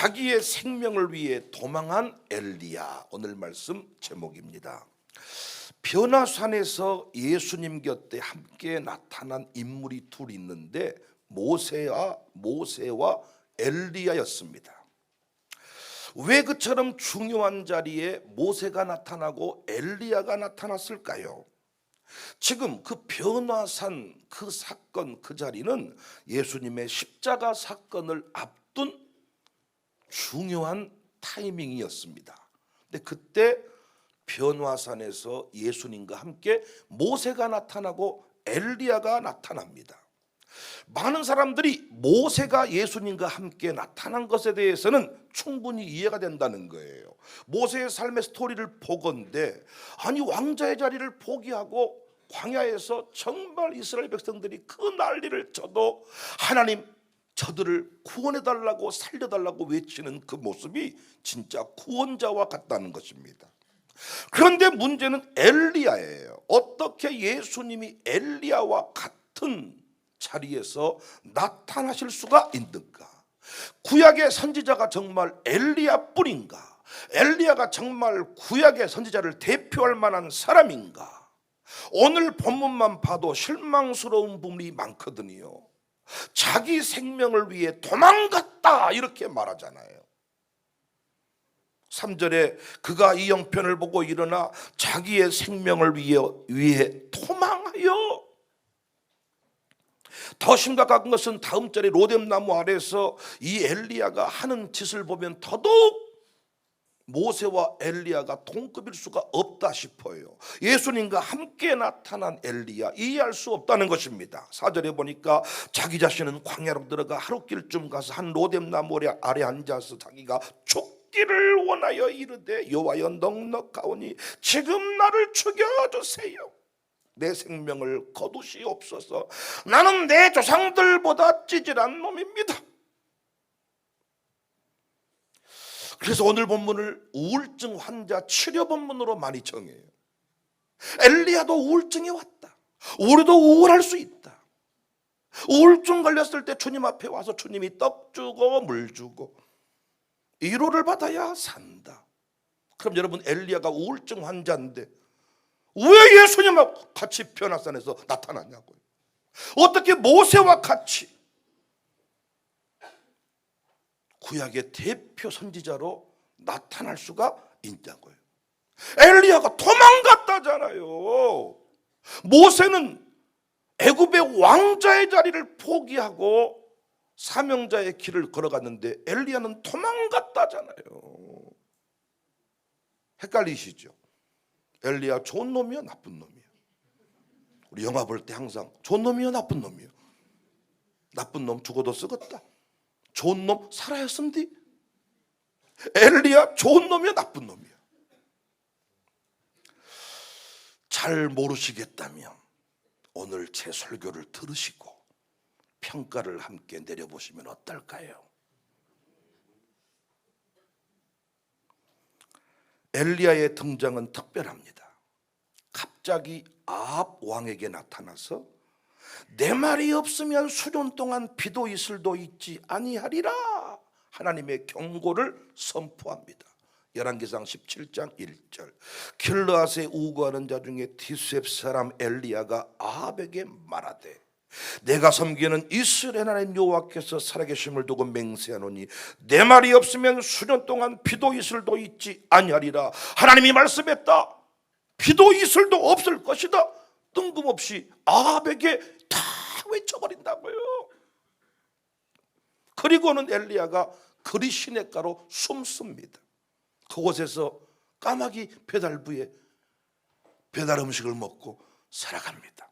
자기의 생명을 위해 도망한 엘리야. 오늘 말씀 제목입니다. 변화산에서 예수님 곁에 함께 나타난 인물이 둘 있는데 모세와 엘리야였습니다. 왜 그처럼 중요한 자리에 모세가 나타나고 엘리야가 나타났을까요? 지금 그 변화산 그 사건 그 자리는 예수님의 십자가 사건을 앞둔 중요한 타이밍이었습니다. 근데 그때 변화산에서 예수님과 함께 모세가 나타나고 엘리야가 나타납니다. 많은 사람들이 모세가 예수님과 함께 나타난 것에 대해서는 충분히 이해가 된다는 거예요. 모세의 삶의 스토리를 보건대 아니 왕자의 자리를 포기하고 광야에서 정말 이스라엘 백성들이 그 난리를 쳐도 하나님 저들을 구원해달라고 살려달라고 외치는 그 모습이 진짜 구원자와 같다는 것입니다. 그런데 문제는 엘리야예요. 어떻게 예수님이 엘리야와 같은 자리에서 나타나실 수가 있는가? 구약의 선지자가 정말 엘리야뿐인가? 엘리야가 정말 구약의 선지자를 대표할 만한 사람인가? 오늘 본문만 봐도 실망스러운 부분이 많거든요. 자기 생명을 위해 도망갔다 이렇게 말하잖아요. 3절에 그가 이 형편을 보고 일어나 자기의 생명을 위해 도망하여. 더 심각한 것은 다음 절에 로뎀나무 아래서 이 엘리야가 하는 짓을 보면 더더욱 모세와 엘리야가 동급일 수가 없다 싶어요. 예수님과 함께 나타난 엘리야 이해할 수 없다는 것입니다. 4절에 보니까 자기 자신은 광야로 들어가 하룻길쯤 가서 한 로뎀나무 아래 앉아서 자기가 죽기를 원하여 이르되 여호와여 넉넉하오니 지금 나를 죽여주세요. 내 생명을 거두시옵소서. 나는 내 조상들보다 찌질한 놈입니다. 그래서 오늘 본문을 우울증 환자 치료 본문으로 많이 정해요. 엘리야도 우울증이 왔다. 우리도 우울할 수 있다. 우울증 걸렸을 때 주님 앞에 와서 주님이 떡 주고 물 주고 위로를 받아야 산다. 그럼 여러분 엘리야가 우울증 환자인데 왜 예수님하고 같이 변화산에서 나타났냐고요. 어떻게 모세와 같이 구약의 대표 선지자로 나타날 수가 있냐고요. 엘리야가 도망갔다잖아요. 모세는 애굽의 왕자의 자리를 포기하고 사명자의 길을 걸어갔는데 엘리야는 도망갔다잖아요. 헷갈리시죠? 엘리야 좋은 놈이야 나쁜 놈이야? 우리 영화 볼 때 항상 좋은 놈이야 나쁜 놈이야? 나쁜 놈 죽어도 썩었다. 좋은 놈 살아야 쓴디? 엘리야 좋은 놈이야 나쁜 놈이야? 잘 모르시겠다면 오늘 제 설교를 들으시고 평가를 함께 내려보시면 어떨까요? 엘리야의 등장은 특별합니다. 갑자기 아합 왕에게 나타나서 내 말이 없으면 수년 동안 비도 이슬도 있지 아니하리라 하나님의 경고를 선포합니다. 열왕기상 17장 1절 길르앗에 우거하는 자 중에 디셉 사람 엘리야가 아합에게 말하되 내가 섬기는 이스라엘 하나님 여호와께서 살아계심을 두고 맹세하노니 내 말이 없으면 수년 동안 비도 이슬도 있지 아니하리라. 하나님이 말씀했다. 비도 이슬도 없을 것이다. 뜬금없이 아합에게 다 외쳐버린다고요. 그리고는 엘리야가 그리 시냇가로 숨습니다. 그곳에서 까마귀 배달부에 배달 음식을 먹고 살아갑니다.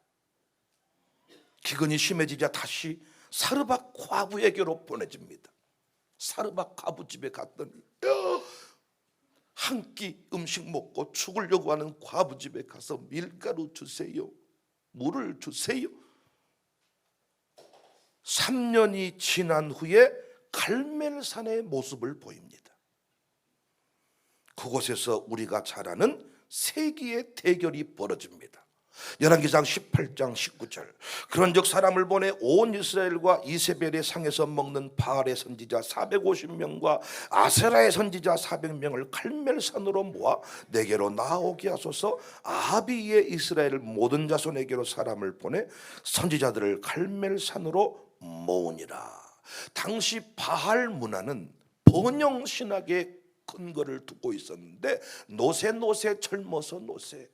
기근이 심해지자 다시 사르밧 과부에게로 보내집니다. 사르밧 과부 집에 갔더니 한 끼 음식 먹고 죽으려고 하는 과부 집에 가서 밀가루 주세요, 물을 주세요. 3년이 지난 후에 갈멜산의 모습을 보입니다. 그곳에서 우리가 잘 아는 세기의 대결이 벌어집니다. 열왕기상 18장 19절 그런즉 사람을 보내 온 이스라엘과 이세벨의 상에서 먹는 바알의 선지자 450명과 아세라의 선지자 400명을 갈멜산으로 모아 내게로 나오게 하소서. 아합이 이에 이스라엘 모든 자손에게로 사람을 보내 선지자들을 갈멜산으로 모으니라. 당시 바알 문화는 번영 신학의 근거를 두고 있었는데 노세 젊어서 노세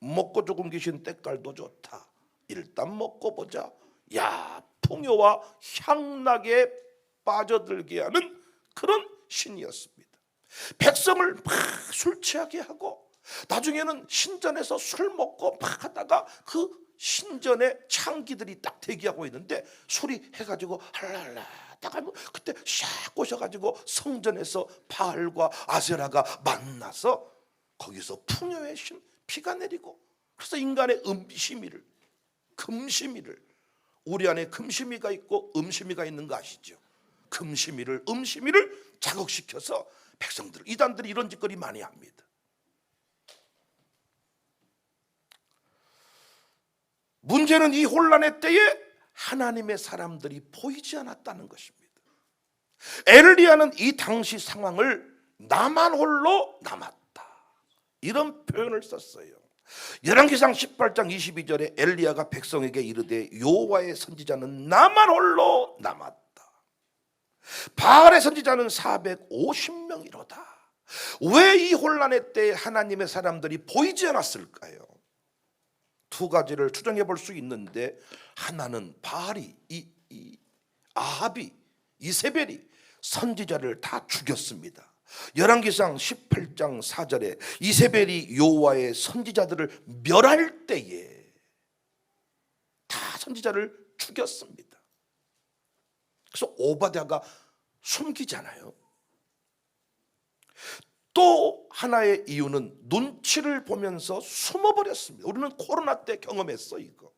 먹고 조금 계신 때깔도 좋다. 일단 먹고 보자. 야, 풍요와 향락에 빠져들게 하는 그런 신이었습니다. 백성을 막 술 취하게 하고 나중에는 신전에서 술 먹고 막 하다가 그 신전에 창기들이 딱 대기하고 있는데 술이 해가지고 할랄라 딱 하면 그때 샥 꼬셔가지고 성전에서 바알과 아세라가 만나서 거기서 풍요의 신 비가 내리고, 그래서 인간의 금심이를 우리 안에 금심이가 있고 음심이가 있는 거 아시죠? 금심이를 자극시켜서 백성들 이단들이 이런 짓거리 많이 합니다. 문제는 이 혼란의 때에 하나님의 사람들이 보이지 않았다는 것입니다. 엘리야는 이 당시 상황을 나만 홀로 남았다 이런 표현을 썼어요. 열왕기상 18장 22절에 엘리야가 백성에게 이르되 여호와의 선지자는 나만 홀로 남았다. 바알의 선지자는 450명이로다. 왜 이 혼란의 때에 하나님의 사람들이 보이지 않았을까요? 두 가지를 추정해 볼 수 있는데, 하나는 바알이 아합이 이세벨이 선지자를 다 죽였습니다. 열왕기상 18장 4절에 이세벨이 여호와의 선지자들을 멸할 때에 다 선지자를 죽였습니다. 그래서 오바댜가 숨기잖아요. 또 하나의 이유는 눈치를 보면서 숨어버렸습니다. 우리는 코로나 때 경험했어 이거.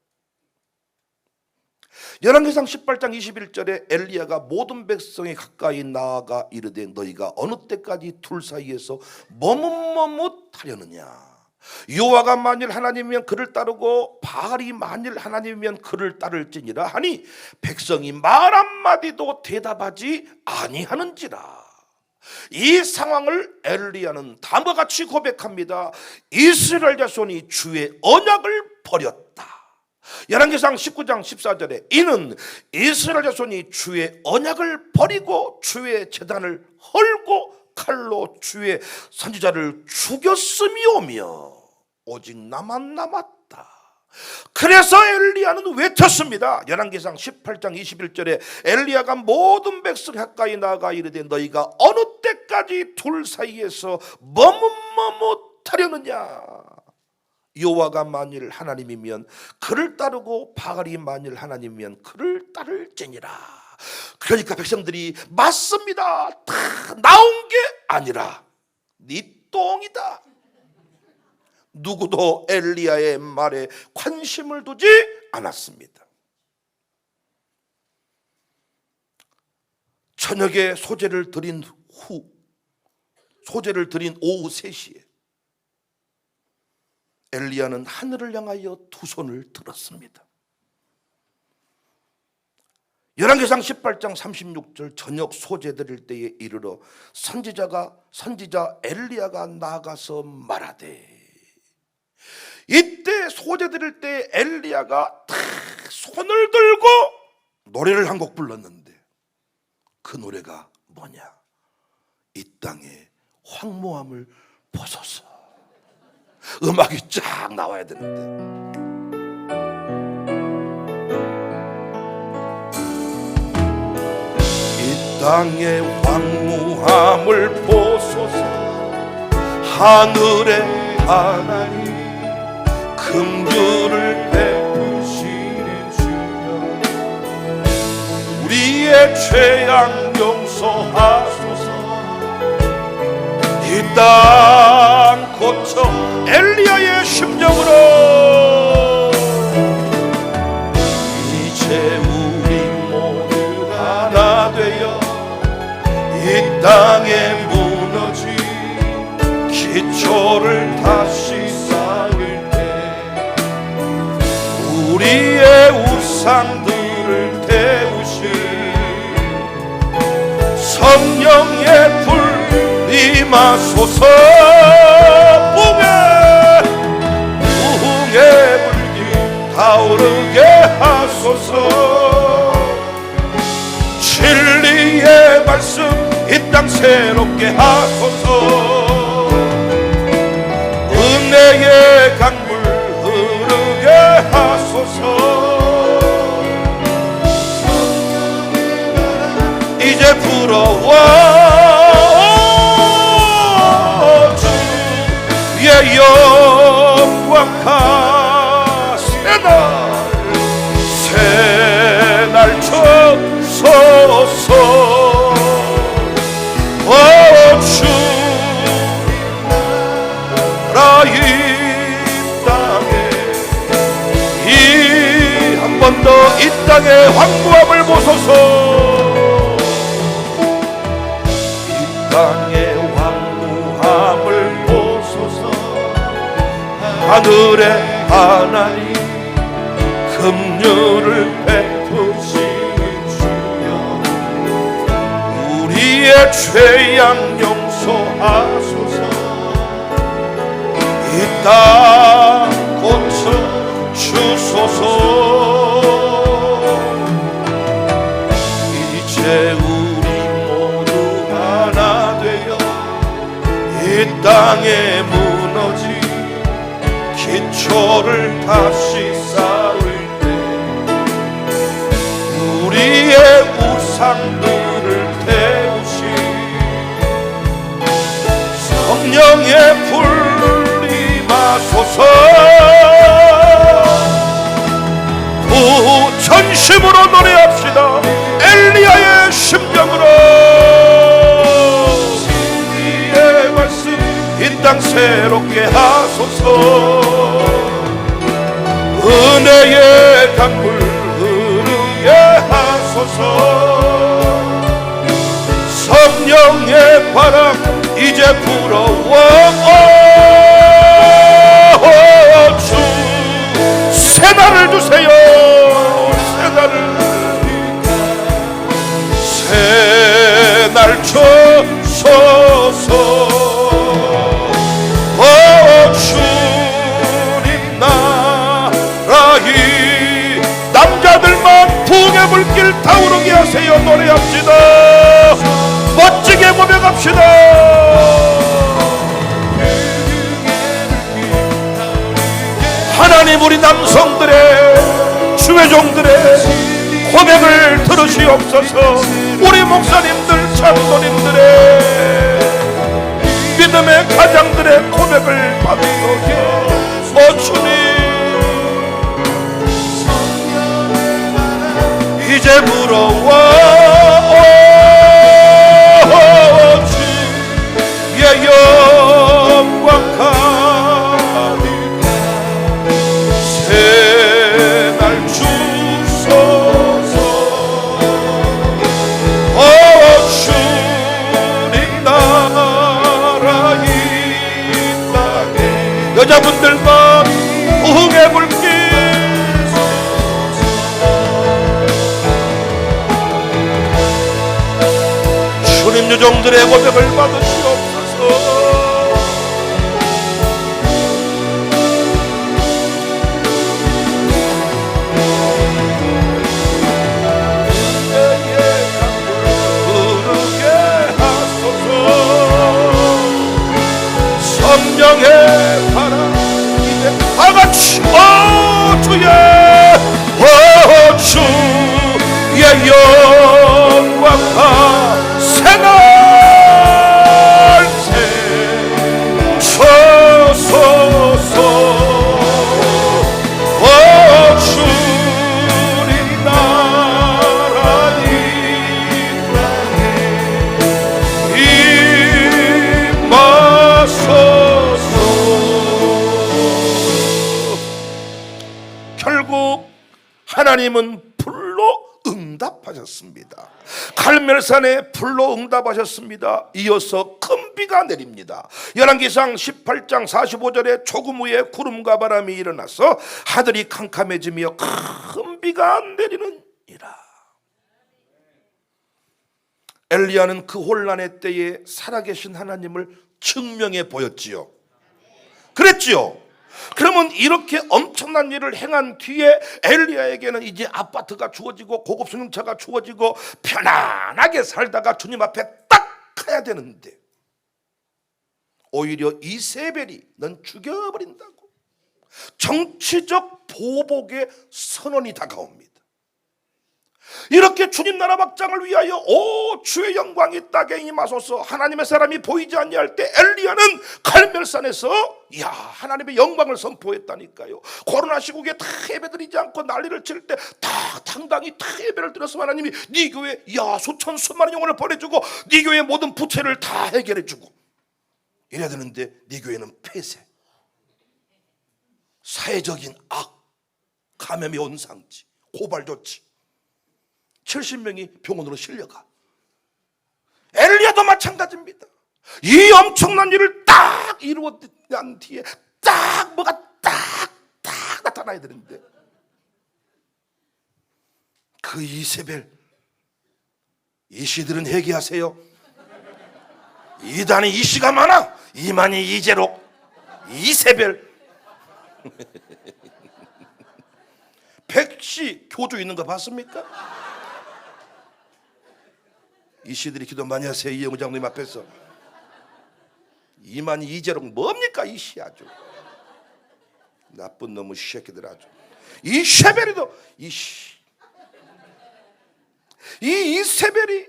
열왕기상 18장 21절에 엘리야가 모든 백성이 가까이 나아가 이르되 너희가 어느 때까지 둘 사이에서 머뭇머뭇하려느냐. 여호와가 만일 하나님이면 그를 따르고 바알이 만일 하나님이면 그를 따를지니라 하니 백성이 말 한마디도 대답하지 아니하는지라. 이 상황을 엘리야는 다음과 같이 고백합니다. 이스라엘 자손이 주의 언약을 버렸다. 열왕기상 19장 14절에 이는 이스라엘 자손이 주의 언약을 버리고 주의 제단을 헐고 칼로 주의 선지자를 죽였음이오며 오직 나만 남았다. 그래서 엘리야는 외쳤습니다. 열왕기상 18장 21절에 엘리야가 모든 백성 가까이 나아가 이르되 너희가 어느 때까지 둘 사이에서 머뭇머뭇하려느냐. 여호와가 만일 하나님이면 그를 따르고 바알이 만일 하나님이면 그를 따를지니라. 그러니까 백성들이 맞습니다 다 나온 게 아니라 네 똥이다. 누구도 엘리야의 말에 관심을 두지 않았습니다. 저녁에 소제를 드린 오후 3시에 엘리야는 하늘을 향하여 두 손을 들었습니다. 열왕기상 18장 36절 저녁 소제 드릴 때에 이르러 선지자 엘리야가 나가서 말하되, 이때 소제 드릴 때 엘리야가 탁 손을 들고 노래를 한 곡 불렀는데 그 노래가 뭐냐? 이 땅의 황무함을 보소서. 음악이 쫙 나와야 되는데 이 땅의 황무함을 보소서. 하늘의 하나님 긍휼을 베푸시는 주여 우리의 죄악 용서하소서. 이 땅 고쳐 엘리야의 심정으로 이제 우리 모두 하나 되어 이 땅에 무너진 기초를 다시 쌓을 때 우상들을 태우실 성령의 불 임하소서. 부흥의 불길 타오르게 하소서. 진리의 말씀 이 땅 새롭게 하소서. 은혜의 강물 흐르게 하소서. 이제 불어와 주의 영광 새날 쳐서서. 주 나라 이 땅에 한 번 더 이 땅의 황무함을 보소서. 이 땅의 황무함을 보소서. 하늘의 하나님 긍휼을 베푸시는 주여 우리의 죄악 용서하소서. 이 땅 고쳐 주소서. 이제 우리 모두 하나 되어 이 땅에 무너진 기초를 다시 쌓을 때 우리의 우상들을 태우신 성령의 불 임하소서. 전심으로 노래합시다. 엘리야의 심정으로 진리의 말씀 이 땅 새롭게 하소서. 은혜의 강물 흐르게 하소서. 성령의 바람 이제 불어와 주 새날을 주세요. 새날 쳐서서. 주님 나라 이 남자들만 부흥의 불길 타오르게 하세요. 노래합시다. 멋지게 고백합시다. 하나님 우리 남성들의 주의 종들의 고백을 들으시옵소서. 우리 목사님들 장로님들의 믿음의 가장들의 고백을 받으소서. 주님 이제 불어와 주의 영광 새날 주소서. 주님 나라 이 땅에 여자분들만 부흥의 불길 주님 유종들의 고백을 받으시옵소서. 성령의 바람 이제 다같이 주의 영광 새날 쳐서서. 주님 나라 이 땅에 임하소서. 결국 하나님은 불로 응답하셨습니다. 응답하셨습니다. 갈멜산에 불로 응답하셨습니다. 이어서 큰 비가 내립니다. 열왕기상 18장 45절에 조금 후에 구름과 바람이 일어나서 하늘이 캄캄해지며 큰 비가 내리느니라. 엘리야는 그 혼란의 때에 살아계신 하나님을 증명해 보였지요. 그랬지요. 그러면 이렇게 엄청난 일을 행한 뒤에 엘리야에게는 이제 아파트가 주어지고 고급 승용차가 주어지고 편안하게 살다가 주님 앞에 딱 가야 되는데 오히려 이세벨이 넌 죽여버린다고 정치적 보복의 선언이 다가옵니다. 이렇게 주님 나라 확장을 위하여 오 주의 영광이 땅에 임하소서 하나님의 사람이 보이지 않냐 할 때 엘리야는 갈멜산에서 야 하나님의 영광을 선포했다니까요. 코로나 시국에 다 예배드리지 않고 난리를 칠 때 다 당당히 다 예배를 드려서 하나님이 네 교회 야 수천 수만의 영혼을 보내주고 네 교회 모든 부채를 다 해결해주고 이래야 되는데 네 교회는 폐쇄, 사회적인 악, 감염의 온상지, 고발 조치 70명이 병원으로 실려가. 엘리야도 마찬가지입니다. 이 엄청난 일을 딱 이루어낸 뒤에 딱 뭐가 딱 나타나야 되는데 그 이세벨 이씨들은 회개하세요. 이단이 이씨가 많아. 이만희 이재록 이세벨 백씨 교주 있는 거 봤습니까? 이씨들이 기도 많이 하세요. 이영우 장로님 앞에서. 이만희 이재록 뭡니까 이씨 아주 나쁜 놈의 새끼들 아주. 이 쉐벨이도 이씨 이 이세벨이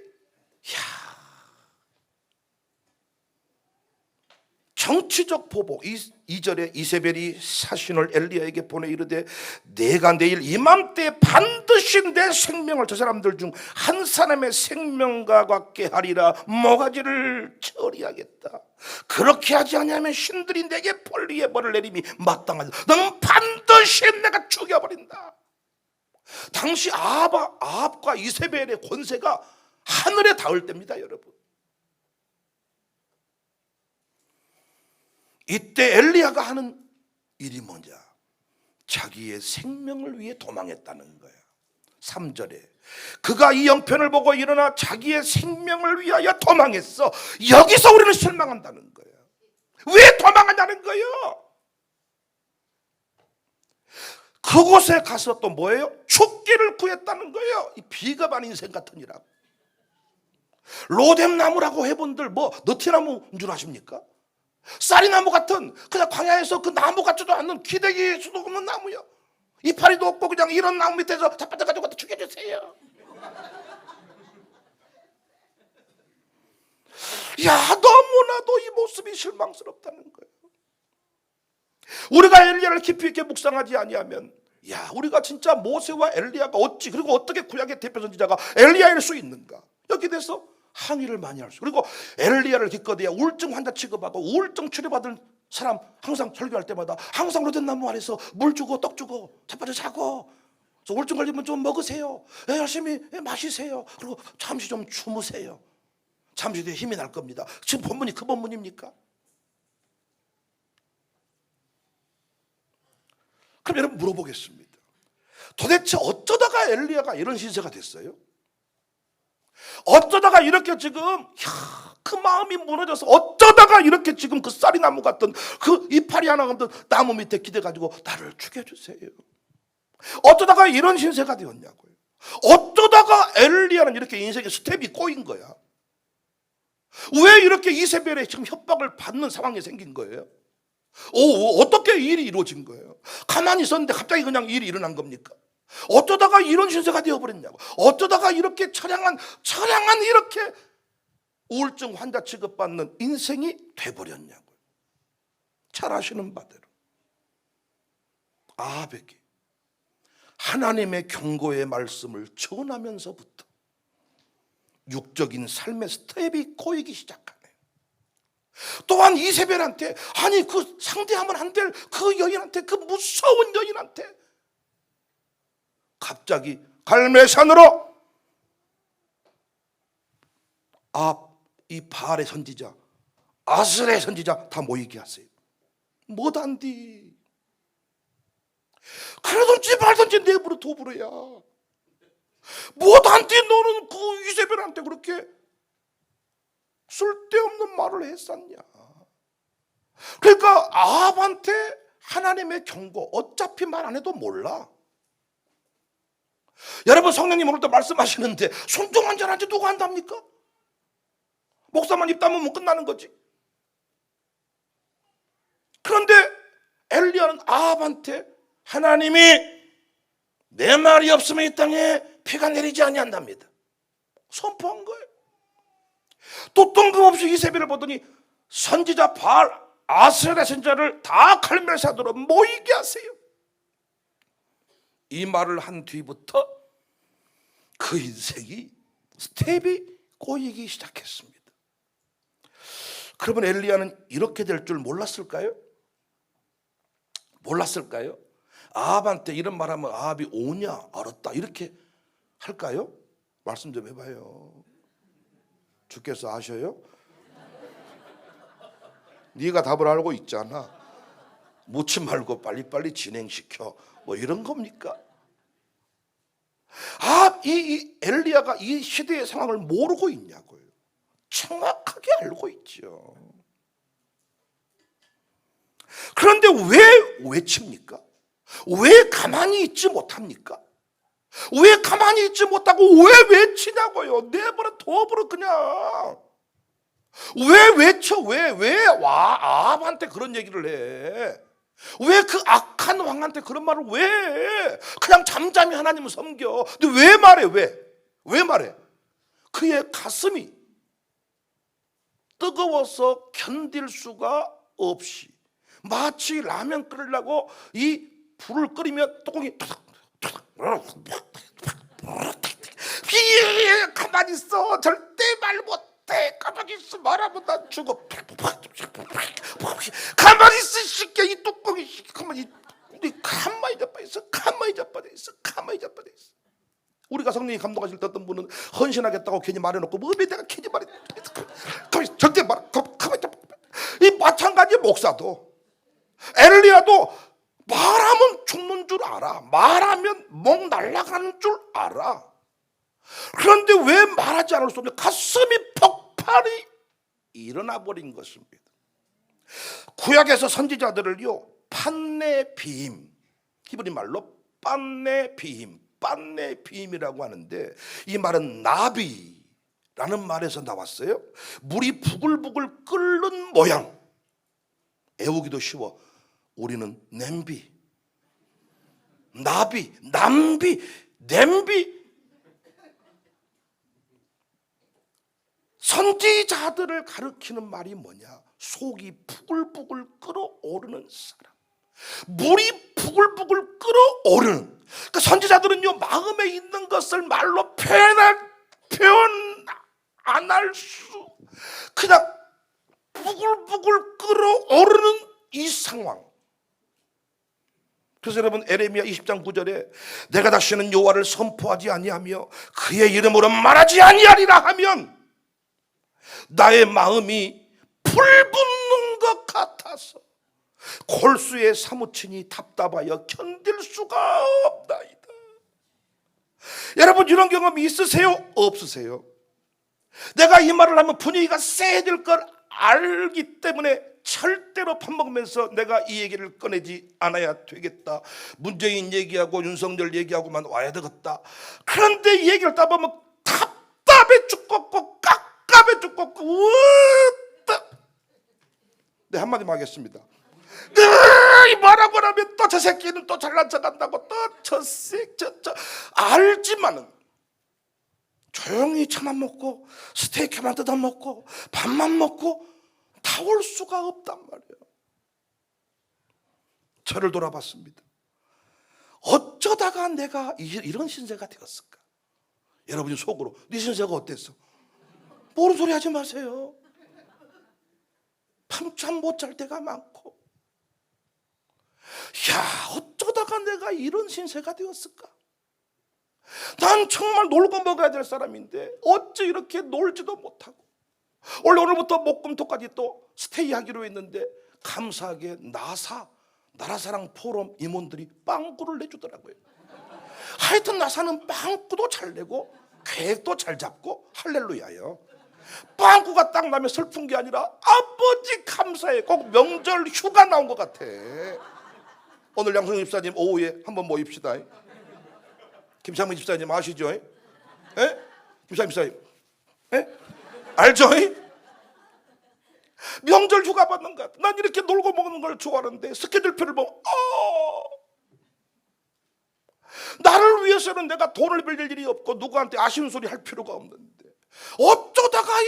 정치적 보복. 2절에 이세벨이 사신을 엘리야에게 보내 이르되 내가 내일 이맘때 반드시 내 생명을 저 사람들 중 한 사람의 생명과 같게 하리라. 모가지를 처리하겠다. 그렇게 하지 않으면 신들이 내게 벌리의 벌을 내림이 마땅하다. 너는 반드시 내가 죽여버린다. 당시 아합과 이세벨의 권세가 하늘에 닿을 때입니다, 여러분. 이때 엘리야가 하는 일이 뭐냐? 자기의 생명을 위해 도망했다는 거야. 3절에 그가 이 형편을 보고 일어나 자기의 생명을 위하여 도망했어. 여기서 우리는 실망한다는 거야. 왜 도망하냐는 거예요. 그곳에 가서 또 뭐예요? 죽기를 구했다는 거예요. 이 비겁한 인생 같은 일하고. 로뎀나무라고 해본들 뭐 너티나무인 줄 아십니까? 쌀이나무 같은 그냥 광야에서 그 나무 같지도 않는 기대기 수도 없는 나무요. 이파리도 없고 그냥 이런 나무 밑에서 잡아가지고 죽여주세요. 야 너무나도 이 모습이 실망스럽다는 거예요. 우리가 엘리야를 깊이 있게 묵상하지 아니하면 야 우리가 진짜 모세와 엘리야가 어찌 그리고 어떻게 구약의 대표 선지자가 엘리야일 수 있는가 여기에 대해서 항의를 많이 할 수. 그리고 엘리야를 기껏해야 우울증 환자 취급하고 우울증 치료받은 사람 항상 설교할 때마다 항상 로뎀나무 아래서 물 주고 떡 주고 자빠져 자고 우울증 걸리면 좀 먹으세요. 열심히 마시세요. 그리고 잠시 좀 주무세요. 잠시 뒤에 힘이 날 겁니다. 지금 본문이 그 본문입니까? 그럼 여러분 물어보겠습니다. 도대체 어쩌다가 엘리야가 이런 신세가 됐어요? 어쩌다가 이렇게 지금 그 마음이 무너져서 어쩌다가 이렇게 지금 그 쌀이나무 같은 그 이파리 하나 같은 나무 밑에 기대가지고 나를 죽여주세요. 어쩌다가 이런 신세가 되었냐고요. 어쩌다가 엘리야는 이렇게 인생의 스텝이 꼬인 거야. 왜 이렇게 이세벨의 지금 협박을 받는 상황이 생긴 거예요? 어떻게 일이 이루어진 거예요? 가만히 있었는데 갑자기 그냥 일이 일어난 겁니까? 어쩌다가 이런 신세가 되어버렸냐고. 어쩌다가 이렇게 처량한 이렇게 우울증 환자 취급받는 인생이 돼버렸냐고요. 잘 아시는 바대로 아합에게 하나님의 경고의 말씀을 전하면서부터 육적인 삶의 스텝이 꼬이기 시작하네. 또한 이세벨한테 아니 그 상대하면 안 될 그 여인한테 그 무서운 여인한테 갑자기 갈멜산으로 이 바알의 선지자, 아스라의 선지자 다 모이게 하세요. 못한디. 그러든지 말든지 내버려 둬버려야. 못한디 너는 그 이세벨한테 그렇게 쓸데없는 말을 했었냐. 그러니까 아합한테 하나님의 경고, 어차피 말 안 해도 몰라. 여러분, 성령님 오늘도 말씀하시는데 순종한 자한테 누가 한답니까? 목사만 입 다물면 끝나는 거지. 그런데 엘리야는 아합한테 하나님이 내 말이 없으면 이 땅에 비가 내리지 아니한답니다. 선포한 거예요. 또 뜬금없이 이세벨을 보더니 선지자 바알, 아스라 선지자를 다 칼멜 산으로 모이게 하세요. 이 말을 한 뒤부터 그 인생이 스텝이 꼬이기 시작했습니다. 그러면 엘리야는 이렇게 될 줄 몰랐을까요? 몰랐을까요? 아합한테 이런 말하면 아합이 오냐 알았다 이렇게 할까요? 말씀 좀 해봐요. 주께서 아셔요? 네가 답을 알고 있잖아. 묻지 말고 빨리빨리 진행시켜. 뭐 이런 겁니까? 이 엘리야가 이 시대의 상황을 모르고 있냐고요. 정확하게 알고 있죠. 그런데 왜 외칩니까? 왜 가만히 있지 못합니까? 왜 가만히 있지 못하고 왜 외치냐고요. 내버려 둬버려 그냥. 왜 외쳐? 왜 아합한테 그런 얘기를 해? 왜 그 악한 왕한테 그런 말을 왜 해? 그냥 잠잠히 하나님을 섬겨. 근데 왜 말해? 왜 말해? 그의 가슴이 뜨거워서 견딜 수가 없이 마치 라면 끓이려고 이 불을 끓이면 뚜껑이 가만히 있어. 절대 말 못해. 가만히 있어. 말하면 난 죽어. 가만히 있어. 쉽게 이 뚜껑이 가만히 자빠져 있어. 가만히 자빠져 있어. 우리가 성령이 감동하실 때 어떤 분은 헌신하겠다고 괜히 말해놓고 왜 내가 괜히 말해. 절대 가만히 자빠져. 이 마찬가지 목사도 엘리야도 말하면 죽는 줄 알아. 말하면 목 날아가는 줄 알아. 그런데 왜 말하지 않을 수 없냐? 가슴이 폭발이 일어나 버린 것입니다. 구약에서 선지자들을요 판네비임, 히브리 말로 빤네비임이라고 하는데 이 말은 나비라는 말에서 나왔어요. 물이 부글부글 끓는 모양. 애우기도 쉬워. 우리는 냄비, 나비, 남비, 냄비. 선지자들을 가리키는 말이 뭐냐? 속이 부글부글 끓어오르는 사람, 물이 부글부글 끓어오르는. 그러니까 선지자들은요 마음에 있는 것을 말로 표현 안 할 수, 그냥 부글부글 끓어오르는 이 상황. 그래서 여러분 에레미야 20장 9절에 내가 다시는 여호와를 선포하지 아니하며 그의 이름으로 말하지 아니하리라 하면 나의 마음이 불붙는 것 같아서 골수에 사무치니 답답하여 견딜 수가 없나이다. 여러분 이런 경험이 있으세요? 없으세요? 내가 이 말을 하면 분위기가 세질 걸 알기 때문에 절대로 밥 먹으면서 내가 이 얘기를 꺼내지 않아야 되겠다. 문재인 얘기하고 윤석열 얘기하고만 와야 되겠다. 그런데 이 얘기를 따 보면 답답해 죽겠고 깝깝해 죽겠고 네, 한마디만 하겠습니다. 뭐라고 하면 또 저 새끼는 또 잘난 척 한다고 또 저 알지만은 조용히 차만 먹고 스테이크만 뜯어 먹고 밥만 먹고 나올 수가 없단 말이에요. 저를 돌아봤습니다. 어쩌다가 내가 이런 신세가 되었을까? 여러분이 속으로 네 신세가 어땠어? 모르는 소리 하지 마세요. 밤잠 못 잘 때가 많고, 야 어쩌다가 내가 이런 신세가 되었을까? 난 정말 놀고 먹어야 될 사람인데 어찌 이렇게 놀지도 못하고 원래 오늘부터 목금토까지 또 스테이 하기로 했는데 감사하게 나라사랑 포럼 임원들이 빵꾸를 내주더라고요. 하여튼 나사는 빵꾸도 잘 내고 계획도 잘 잡고 할렐루야요. 빵꾸가 딱 나면 슬픈 게 아니라 아버지 감사해. 꼭 명절 휴가 나온 것 같아. 오늘 양성 집사님 오후에 한번 모입시다. 김창민 집사님 아시죠? 에? 김창민 집사님, 알죠? 명절 휴가 받는 것 같아. 난 이렇게 놀고 먹는 걸 좋아하는데 스케줄표를 보면 나를 위해서는 내가 돈을 빌릴 일이 없고 누구한테 아쉬운 소리 할 필요가 없는데 어쩌다가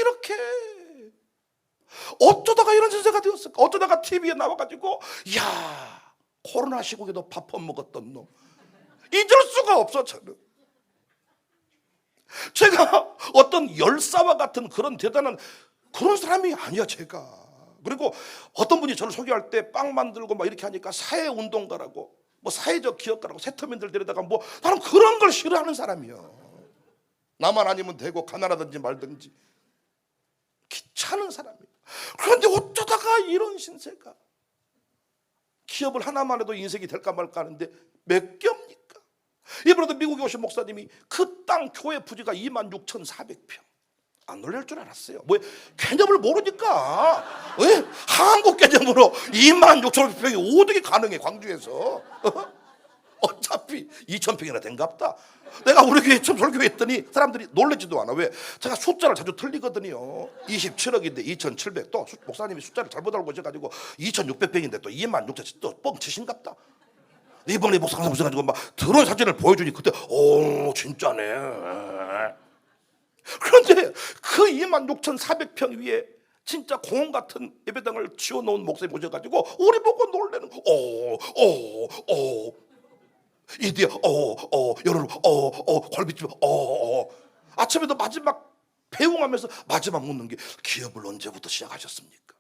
이런 신세가 되었을까? 어쩌다가 TV에 나와가지고 야, 코로나 시국에도 밥 안 먹었던 놈, 잊을 수가 없어. 저는 제가 어떤 열사와 같은 그런 대단한 그런 사람이 아니야 제가. 그리고 어떤 분이 저를 소개할 때 빵 만들고 막 이렇게 하니까 사회운동가라고, 뭐 사회적 기업가라고, 세터민들 데려다가 뭐, 나는 그런 걸 싫어하는 사람이요. 나만 아니면 되고 가난하든지 말든지 귀찮은 사람이에요. 그런데 어쩌다가 이런 신세가, 기업을 하나만 해도 인생이 될까 말까 하는데 몇 겹니까? 이번에도 미국에 오신 목사님이 그 땅 교회 부지가 26,400평. 안 놀랄 줄 알았어요. 뭐 개념을 모르니까. 왜? 한국 개념으로 26,000평이 어떻게 가능해? 광주에서 어차피 2,000평이나 된갑다. 내가 우리 교회 처음 설교했더니 사람들이 놀라지도 않아. 왜? 제가 숫자를 자주 틀리거든요. 27억인데 2,700. 또 목사님이 숫자를 잘못 알고 오셔가지고 2,600평인데 또 26,000 또 뻥치신갑다. 이번에 목사님 오셔가지고 막 드론 사진을 보여주니 그때 진짜네. 그런데 그 26,400평 위에 진짜 공원 같은 예배당을 지어놓은 목사님 오셔가지고 우리 보고 놀래는 거. 이디야 여러분 콜비집 아침에도 마지막 배웅하면서 마지막 묻는 게 기업을 언제부터 시작하셨습니까?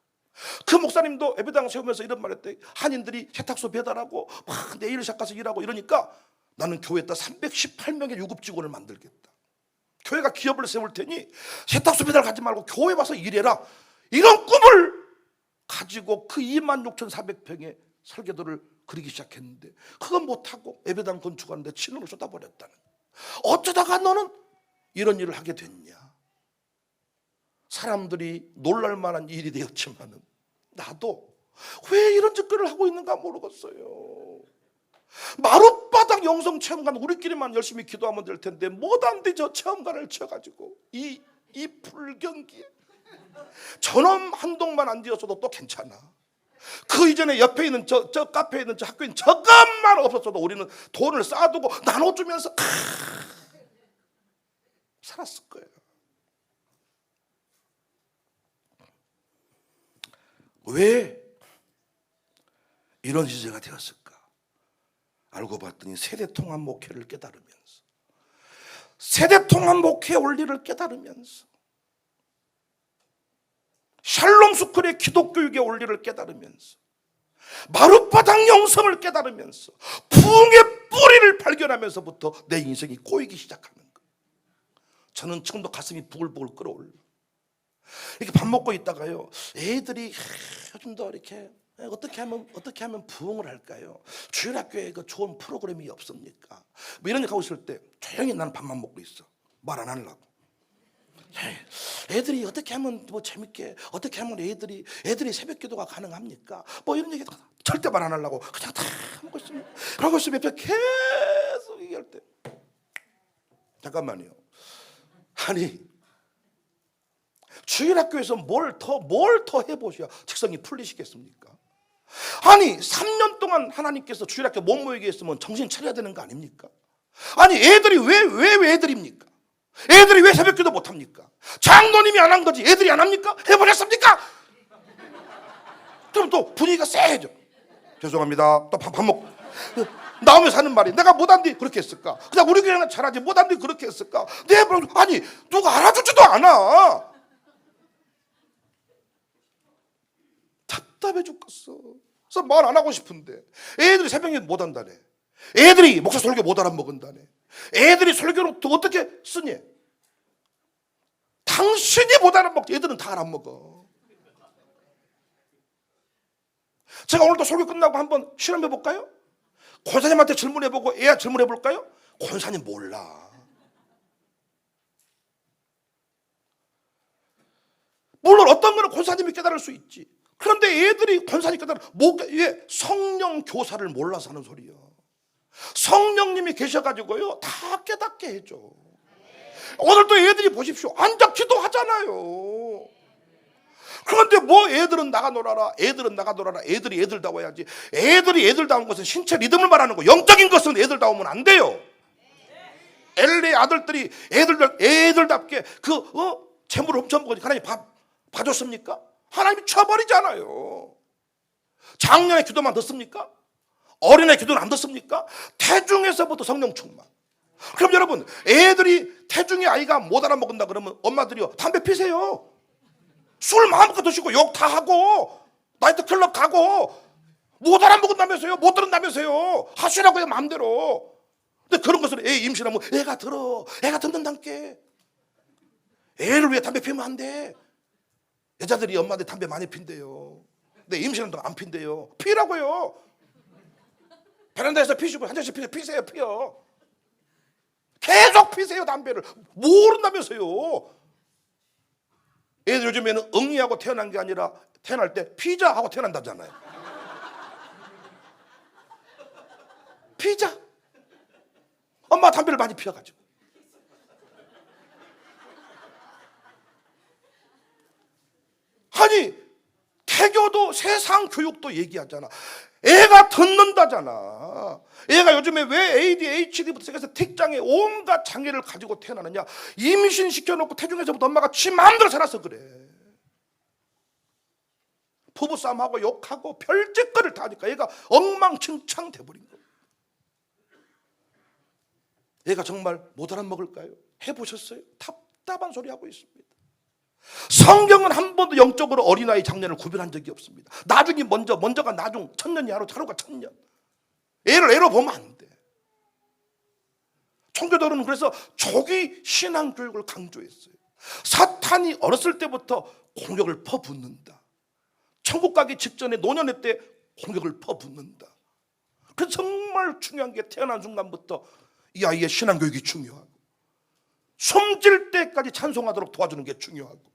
그 목사님도 예배당 세우면서 이런 말 했대. 한인들이 세탁소 배달하고 막 내일 시작해서 일하고 이러니까 나는 교회에다 318명의 유급 직원을 만들겠다. 교회가 기업을 세울 테니 세탁소 배달 가지 말고 교회 와서 일해라. 이런 꿈을 가지고 그 26,400평의 설계도를 그리기 시작했는데 그건 못하고 예배당 건축하는데 진으로 쏟아버렸다는. 어쩌다가 너는 이런 일을 하게 됐냐? 사람들이 놀랄 만한 일이 되었지만은 나도 왜 이런 짓거리를 하고 있는가 모르겠어요. 마룻바닥 영성체험관 우리끼리만 열심히 기도하면 될 텐데 못한데 저 체험관을 쳐가지고 이 불경기에 저놈 한 동만 안 지었어도 또 괜찮아. 그 이전에 옆에 있는 저 카페에 있는 저 학교에 있는 저것만 없었어도 우리는 돈을 쌓아두고 나눠주면서 살았을 거예요. 왜 이런 시대가 되었을까? 알고 봤더니 세대통합 목회를 깨달으면서, 세대통합 목회 원리를 깨달으면서, 샬롬 스쿨의 기독교육의 원리를 깨달으면서, 마룻바닥 영성을 깨달으면서, 부흥의 뿌리를 발견하면서부터 내 인생이 꼬이기 시작하는 거예요. 저는 지금도 가슴이 부글부글 끓어올려. 이렇게 밥 먹고 있다가요, 애들이 요즘 더 이렇게 어떻게 하면 부흥을 할까요? 주일학교에 그 좋은 프로그램이 없습니까? 뭐 이런 얘기 하고 있을 때 조용히 나는 밥만 먹고 있어. 말 안 하려고. 애들이 어떻게 하면 뭐 재밌게, 어떻게 하면 애들이 새벽 기도가 가능합니까? 뭐 이런 얘기 절대 말 안 하려고 그냥 다 먹고 있으면, 그러고 있으면 계속 얘기할 때 잠깐만요. 아니 주일학교에서 뭘 더 해보셔야 직성이 풀리시겠습니까? 아니 3년 동안 하나님께서 주일학교 못 모이게 했으면 정신 차려야 되는 거 아닙니까? 아니 애들이 왜 애들입니까? 애들이 왜 새벽기도 못합니까? 장로님이 안 한 거지 애들이 안 합니까? 해버렸습니까? 그럼 또 분위기가 쎄해져. 죄송합니다. 또 밥 먹고 나오면서 하는 말이, 내가 못한 뒤 그렇게 했을까? 그냥 우리 교회는 잘하지 못한 뒤 그렇게 했을까? 아니 누가 알아주지도 않아. 답답해 죽겠어. 그래서 말 안 하고 싶은데 애들이 새벽에 못 한다네. 애들이 목사 설교 못 알아먹은다네. 애들이 설교를 어떻게 쓰니? 당신이 보다는 먹지. 애들은 다 안 먹어. 제가 오늘도 설교 끝나고 한번 실험해 볼까요? 권사님한테 질문해보고 애야 질문해 볼까요? 권사님 몰라. 물론 어떤 거는 권사님이 깨달을 수 있지. 그런데 애들이 권사님 깨달을 왜 성령 교사를 몰라서 하는 소리예요. 성령님이 계셔가지고요 다 깨닫게 해줘. 오늘도 애들이 보십시오. 앉아 기도하잖아요. 그런데 뭐 애들은 나가 놀아라, 애들은 나가 놀아라, 애들이 애들다워야지. 애들이 애들다운 것은 신체 리듬을 말하는 거, 영적인 것은 애들다우면 안 돼요. 엘리 아들들이 애들답게 재물을 훔쳐먹으니 하나님 봐줬습니까? 하나님이 쳐버리잖아요. 작년에 기도만 듣습니까? 어린애 기도는 안 듣습니까? 태중에서부터 성령 충만. 그럼 여러분, 애들이 태중의 아이가 못 알아먹는다 그러면 엄마들이요 담배 피세요. 술 마음껏 드시고 욕 다 하고 나이트클럽 가고 못 알아먹는다면서요. 못 들은다면서요. 하시라고요 마음대로. 근데 그런 것을 애 임신하면 애가 들어, 애가 듣는단께. 애를 위해 담배 피우면 안 돼. 여자들이 엄마들 담배 많이 핀대요. 근데 임신하는 동안 안 핀대요. 피라고요. 베란다에서 피시고 한 잔씩 피세요. 피요. 계속 피세요 담배를. 모른다면서요. 애들 요즘에는 응이하고 태어난 게 아니라 태어날 때 피자 하고 태어난다잖아요. 피자. 엄마 담배를 많이 피워가지고. 아니 태교도 세상 교육도 얘기하잖아. 애가 듣는다잖아. 애가 요즘에 왜 ADHD부터 시작해서 틱장애 온갖 장애를 가지고 태어나느냐. 임신시켜놓고 태중에서부터 엄마가 지 마음대로 살아서 그래. 부부싸움하고 욕하고 별짓거리를 다 하니까 얘가 엉망진창 돼버린 거야. 얘가 정말 못 알아먹을까요? 해보셨어요? 답답한 소리 하고 있습니다. 성경은 한 번도 영적으로 어린아이 장년을 구별한 적이 없습니다. 나중이 먼저가 나중, 천년이 하루가 천년. 애로 보면 안 돼. 청교도는 그래서 조기 신앙교육을 강조했어요. 사탄이 어렸을 때부터 공격을 퍼붓는다. 천국 가기 직전에 노년의 때 공격을 퍼붓는다. 그래서 정말 중요한 게 태어난 순간부터 이 아이의 신앙교육이 중요하고 숨질 때까지 찬송하도록 도와주는 게 중요하고.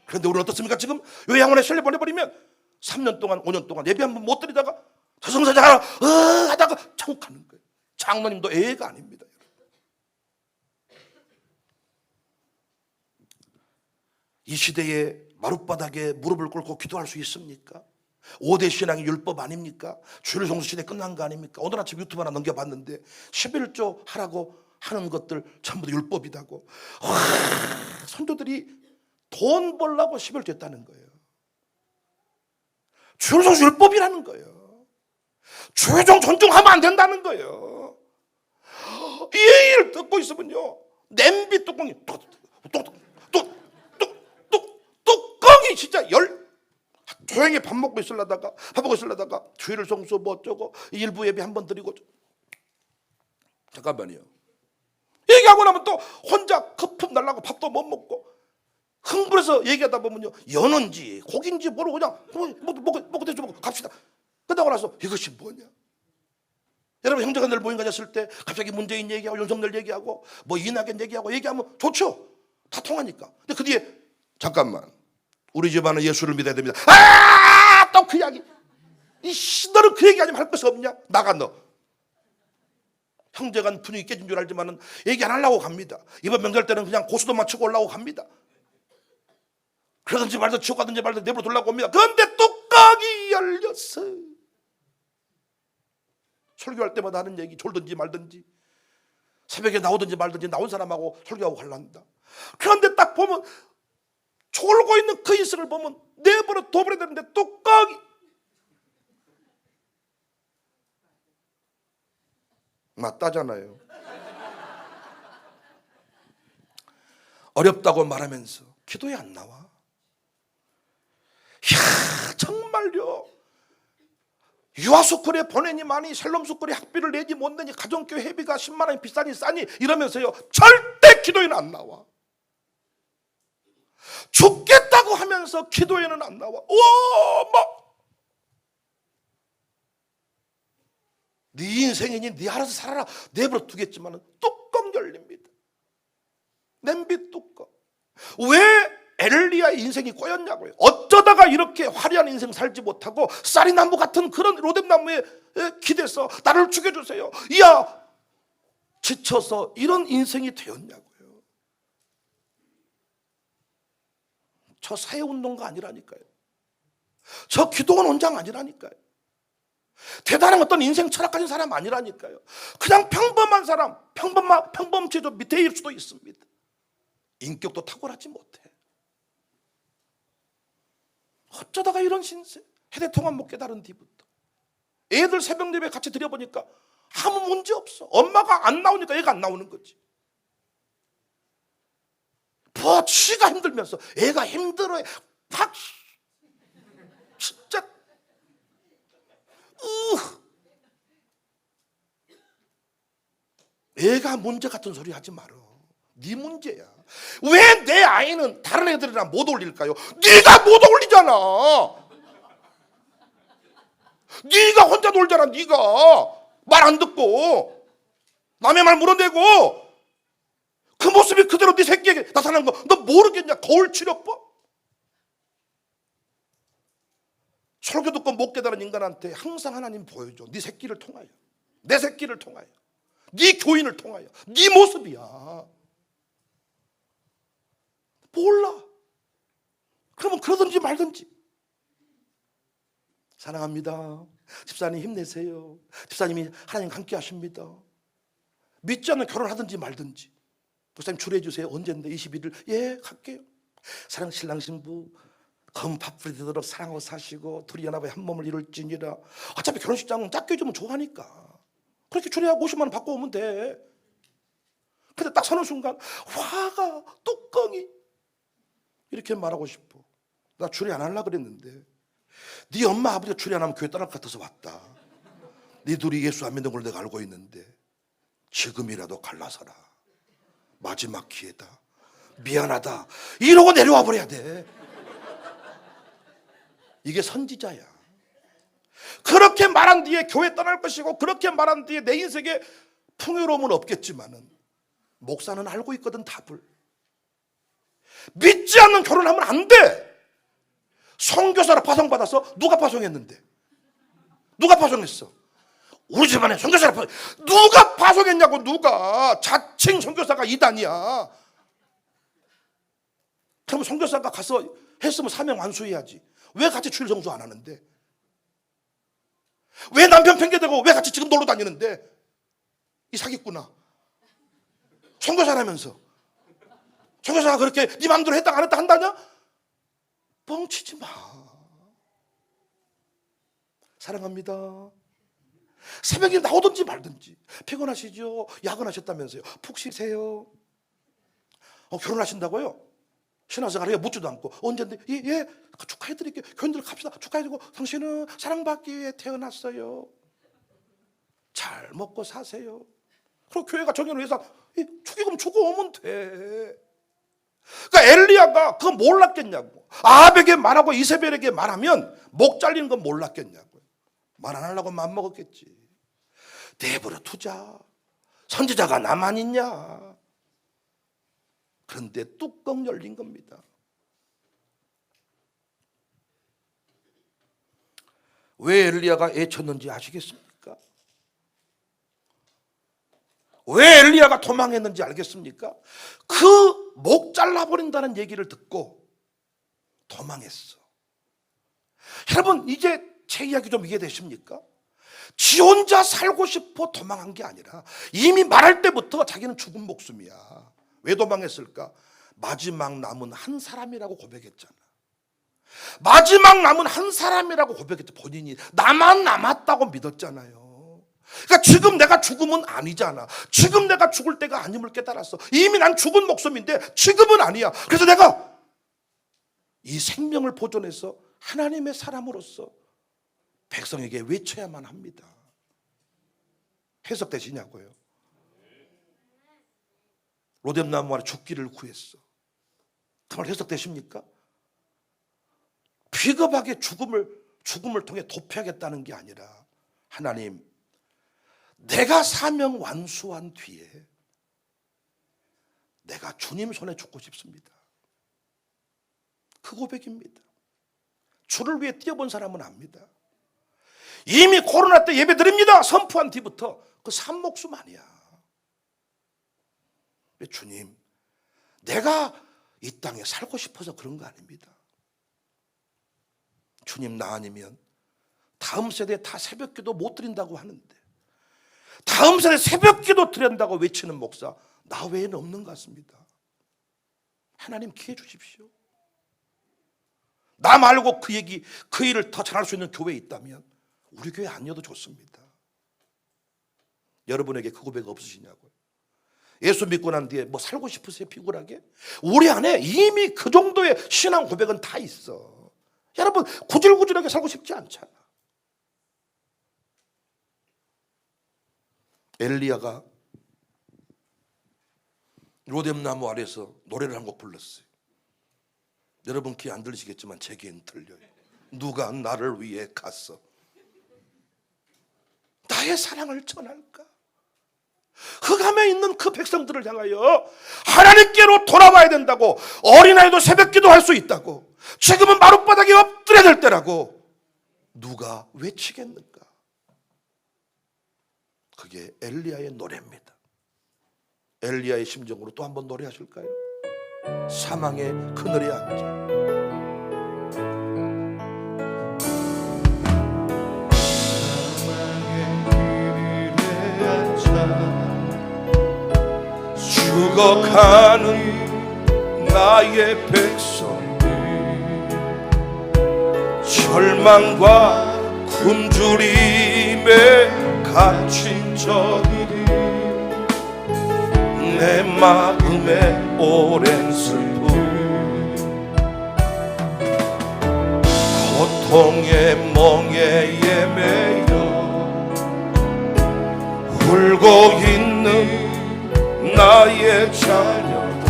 그런데 우리는 어떻습니까? 지금 요양원에 실려 보내버리면 3년 동안 5년 동안 예배 한번 못 드리다가 저승사자가 하다가 천국하는 거예요. 장로님도 애가 아닙니다. 이 시대에 마룻바닥에 무릎을 꿇고 기도할 수 있습니까? 5대 신앙이 율법 아닙니까? 주일 성수 시대 끝난 거 아닙니까? 오늘 아침 유튜브 하나 넘겨봤는데 11조 하라고 하는 것들 전부 다 율법이다고. 선조들이 돈 벌라고 11조 했다는 거예요. 주일 성수 율법이라는 거예요. 주의종 존중하면 안 된다는 거예요. 이 얘기를 듣고 있으면요 냄비 뚜껑이 뚜껑이 진짜 조용히 밥 먹고 있으려다가 주일 성수 뭐 어쩌고 일부 예배 한번 드리고 잠깐만요. 얘기하고 나면 또 혼자 거품 날라고 밥도 못 먹고 흥분해서 얘기하다 보면요 연어인지 고기인지 모르고 그냥 먹고 대충 먹고 갑시다. 끝나고 나서 이것이 뭐냐. 여러분 형제간들 모임 가졌을 때 갑자기 문재인 얘기하고 윤석열 얘기하고 뭐 이낙연 얘기하면 좋죠. 다 통하니까. 근데 그 뒤에 잠깐만 우리 집안은 예수를 믿어야 됩니다. 또 그 이야기. 너는 그 얘기 아니면 할 것이 없냐? 나가 너. 형제간 분위기 깨진 줄 알지만은 얘기 안 하려고 갑니다. 이번 명절 때는 그냥 고수도만 치고 올라오고 갑니다. 그러든지 말든 지옥 가든지 말든 내버려 두려고 옵니다. 그런데 뚜껑이 열렸어. 설교할 때마다 하는 얘기 졸든지 말든지 새벽에 나오든지 말든지 나온 사람하고 설교하고 갈란다. 그런데 딱 보면 졸고 있는 그 인생을 보면 내버려 둬버려야 되는데 뚜껑이 맞다잖아요. 어렵다고 말하면서 기도에 안 나와. 이야 정말요. 유아스쿨에 보내니만이 샬롬스쿨에 학비를 내지 못 내니 가정교회 회비가 10만 원이 비싸니 싸니 이러면서요 절대 기도에는 안 나와. 죽겠다고 하면서 기도에는 안 나와. 네 인생이니 네 알아서 살아라 내버려 두겠지만 뚜껑 열립니다. 냄비 뚜껑. 왜 엘리야의 인생이 꼬였냐고요. 어쩌다가 이렇게 화려한 인생 살지 못하고 쌀이나무 같은 그런 로뎀나무에 기대서 나를 죽여주세요, 이야 지쳐서 이런 인생이 되었냐고요. 저 사회운동가 아니라니까요. 저 기도원 원장 아니라니까요. 대단한 어떤 인생 철학 가진 사람 아니라니까요. 그냥 평범한 사람, 평범치도 밑에일 수도 있습니다. 인격도 탁월하지 못해. 어쩌다가 이런 신세. 해대통합 못 깨달은 뒤부터 애들 새벽 예배 같이 드려보니까 아무 문제 없어. 엄마가 안 나오니까 애가 안 나오는 거지. 지가 힘들면서 애가 힘들어해. 진짜 애가 문제 같은 소리 하지 말어. 네 문제야. 왜 내 아이는 다른 애들이랑 못 어울릴까요? 네가 못 어울리잖아. 네가 혼자 놀잖아. 네가 말 안 듣고 남의 말 물어내고 그 모습이 그대로 네 새끼에게 나타나는 거 너 모르겠냐? 거울치료법? 설교 듣고 못 깨달은 인간한테 항상 하나님 보여줘. 네 새끼를 통하여, 내 새끼를 통하여, 네 교인을 통하여. 네 모습이야. 몰라. 그러면 그러든지 말든지. 사랑합니다. 집사님 힘내세요. 집사님이 하나님 함께 하십니다. 믿지 않는 결혼하든지 말든지. 목사님 주례해 주세요. 언제인데? 21일. 예, 갈게요. 사랑 신랑 신부 검파풀이 되도록 사랑하고 사시고 둘이 연합에 한 몸을 이룰지니라. 어차피 결혼식장은 작게 해주면 좋아하니까 그렇게 주례하고 50만 원 받고 오면 돼. 근데 딱 서는 순간 화가 뚜껑이 이렇게 말하고 싶어. 나 주례 안 하려고 그랬는데 네 엄마 아버지가 주례 안 하면 교회 떠날 것 같아서 왔다. 네 둘이 예수 안 믿는 걸 내가 알고 있는데 지금이라도 갈라서라. 마지막 기회다. 미안하다. 이러고 내려와 버려야 돼. 이게 선지자야. 그렇게 말한 뒤에 교회 떠날 것이고 그렇게 말한 뒤에 내 인생에 풍요로움은 없겠지만은 목사는 알고 있거든 답을. 믿지 않는 결혼하면 안 돼. 선교사로 파송받아서 누가 파송했는데? 누가 파송했어? 우리 집안에 선교사로 누가 파송했냐고. 누가. 자칭 선교사가 이단이야. 그러면 선교사가 가서 했으면 사명 완수해야지. 왜 같이 주일 성수 안 하는데? 왜 남편 핑계대고 왜 같이 지금 놀러 다니는데? 이 사기꾼아. 선교사라면서 선교사가 그렇게 네 마음대로 했다 안 했다 한다냐? 뻥치지 마. 사랑합니다. 새벽에 나오든지 말든지. 피곤하시죠? 야근하셨다면서요. 푹 쉬세요. 결혼하신다고요? 신앙생활 해요. 묻지도 않고. 언제인데? 예, 축하해드릴게요. 교인들 갑시다. 축하해드리고 당신은 사랑받기 위해 태어났어요. 잘 먹고 사세요. 그리고 교회가 정해놓은 예산 축의금 주고 오면 돼. 그러니까 엘리야가 그거 몰랐겠냐고. 아합에게 말하고 이세벨에게 말하면 목 잘리는 건 몰랐겠냐고. 말 안 하려고 맘먹었겠지. 내버려 두자. 선지자가 나만 있냐. 그런데 뚜껑 열린 겁니다. 왜 엘리야가 애쳤는지 아시겠습니까? 왜 엘리야가 도망했는지 알겠습니까? 그 목 잘라버린다는 얘기를 듣고 도망했어. 여러분 이제 제 이야기 좀 이해되십니까? 지 혼자 살고 싶어 도망한 게 아니라 이미 말할 때부터 자기는 죽은 목숨이야. 왜 도망했을까? 마지막 남은 한 사람이라고 고백했잖아. 마지막 남은 한 사람이라고 고백했지. 본인이 나만 남았다고 믿었잖아요. 그러니까 지금 내가 죽으면 아니잖아. 지금 내가 죽을 때가 아님을 깨달았어. 이미 난 죽은 목숨인데 지금은 아니야. 그래서 내가 이 생명을 보존해서 하나님의 사람으로서 백성에게 외쳐야만 합니다. 그 말 해석되십니까? 비겁하게 죽음을 통해 도피하겠다는 게 아니라, 하나님, 내가 사명 완수한 뒤에 내가 주님 손에 죽고 싶습니다. 그 고백입니다. 주를 위해 뛰어본 사람은 압니다. 이미 코로나 때 예배 드립니다 선포한 뒤부터 그 산목숨 아니야. 주님, 내가 이 땅에 살고 싶어서 그런 거 아닙니다. 주님, 나 아니면 다음 세대에 다 새벽기도 못 드린다고 하는데, 다음 세대에 새벽기도 드린다고 외치는 목사 나 외에는 없는 것 같습니다. 하나님 기회 주십시오. 나 말고 그 일을 더 잘할 수 있는 교회에 있다면 우리 교회 아니어도 좋습니다. 여러분에게 그 고백 없으시냐고요? 예수 믿고 난 뒤에 뭐 살고 싶으세요? 피곤하게? 우리 안에 이미 그 정도의 신앙 고백은 다 있어. 여러분, 구질구질하게 살고 싶지 않잖아. 엘리야가 로뎀나무 아래서 노래를 한 곡 불렀어요. 여러분 귀에 안 들리시겠지만 제 귀에는 들려요. 누가 나를 위해 갔어? 나의 사랑을 전할까? 흑암에 있는 그 백성들을 향하여 하나님께로 돌아와야 된다고, 어린아이도 새벽기도 할 수 있다고, 지금은 마룻바닥에 엎드려야 될 때라고 누가 외치겠는가? 그게 엘리야의 노래입니다. 엘리야의 심정으로 또 한번 노래하실까요? 사망의 그늘에 앉아 죽어가는 나의 백성들, 절망과 굶주림에 갇힌 저들이 내 마음에 오랜 슬픔, 고통의 멍에 매여 울고 있는 나의 자녀들,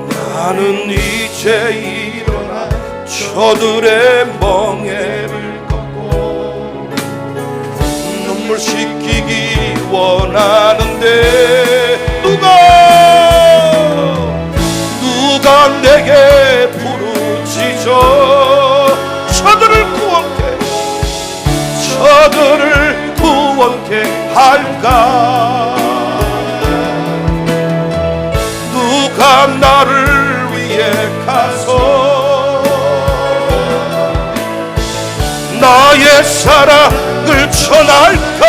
나는 이제 일어나 저들의 멍에를 걷고 눈물 씻기기 원하는데 누가 내게 부르짖어 저들을 구원케 할까? 누가 나를 위해 가서 나의 사랑을 전할까?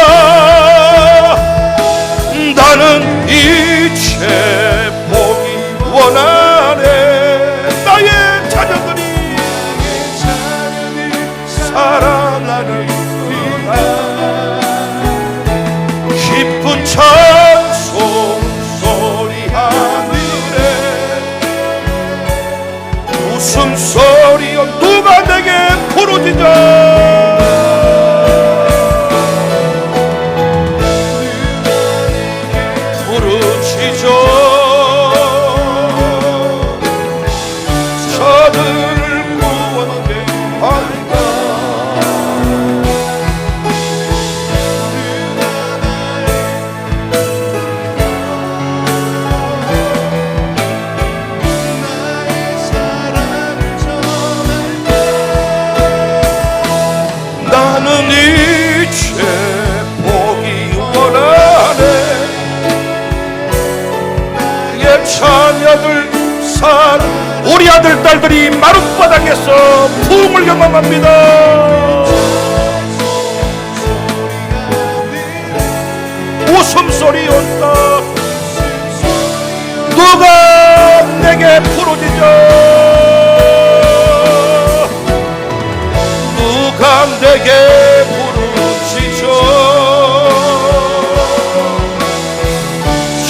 나는 이제 보기 원하네. 나의 자녀들이 사랑하는 기쁜 찬송 소리 하늘에 웃음소리여 누가 내게 부르짖어 저들을 구원케 할까? 나는 이제 보기 원하네. 내 자녀들 우리 아들 딸들이 마룻바닥에서 부흥을 경험합니다. 웃음소리 온다. 누가 내게 부르짖어 누가 내게 부르짖어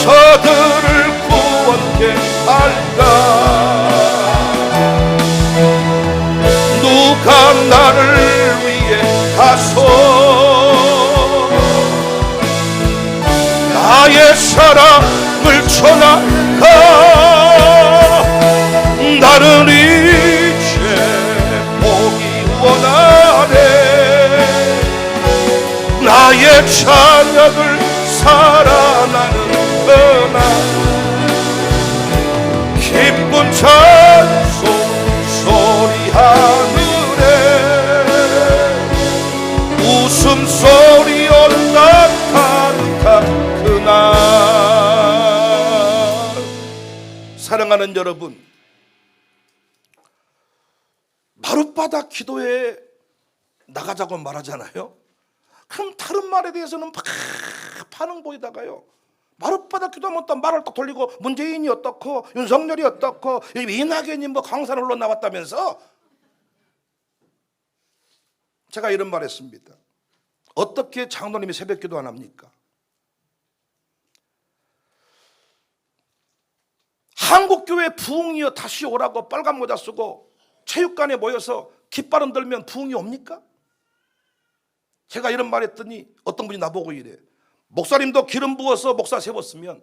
저들을 구원케 할까? 누가 나를 위해 가서 나의 사랑을 전할까? 내 자녀들 살아나는 그날 기쁜 찬송 소리 하늘에 웃음소리 온다 가득한 그날. 사랑하는 여러분, 마룻바닥 기도에 나가자고 말하잖아요. 그럼 다른 말에 대해서는 막 반응 보이다가요, 마룻바닥 기도하면 또 말을 딱 돌리고 문재인이 어떻고 윤석열이 어떻고 이낙연이 뭐 강산 흘러 나왔다면서. 제가 이런 말 했습니다. 어떻게 장로님이 새벽 기도 안 합니까? 한국교회 부흥이여 다시 오라고 빨간 모자 쓰고 체육관에 모여서 깃발 흔들면 부흥이 옵니까? 제가 이런 말 했더니 어떤 분이 나보고 이래. 목사님도 기름 부어서 목사 세웠으면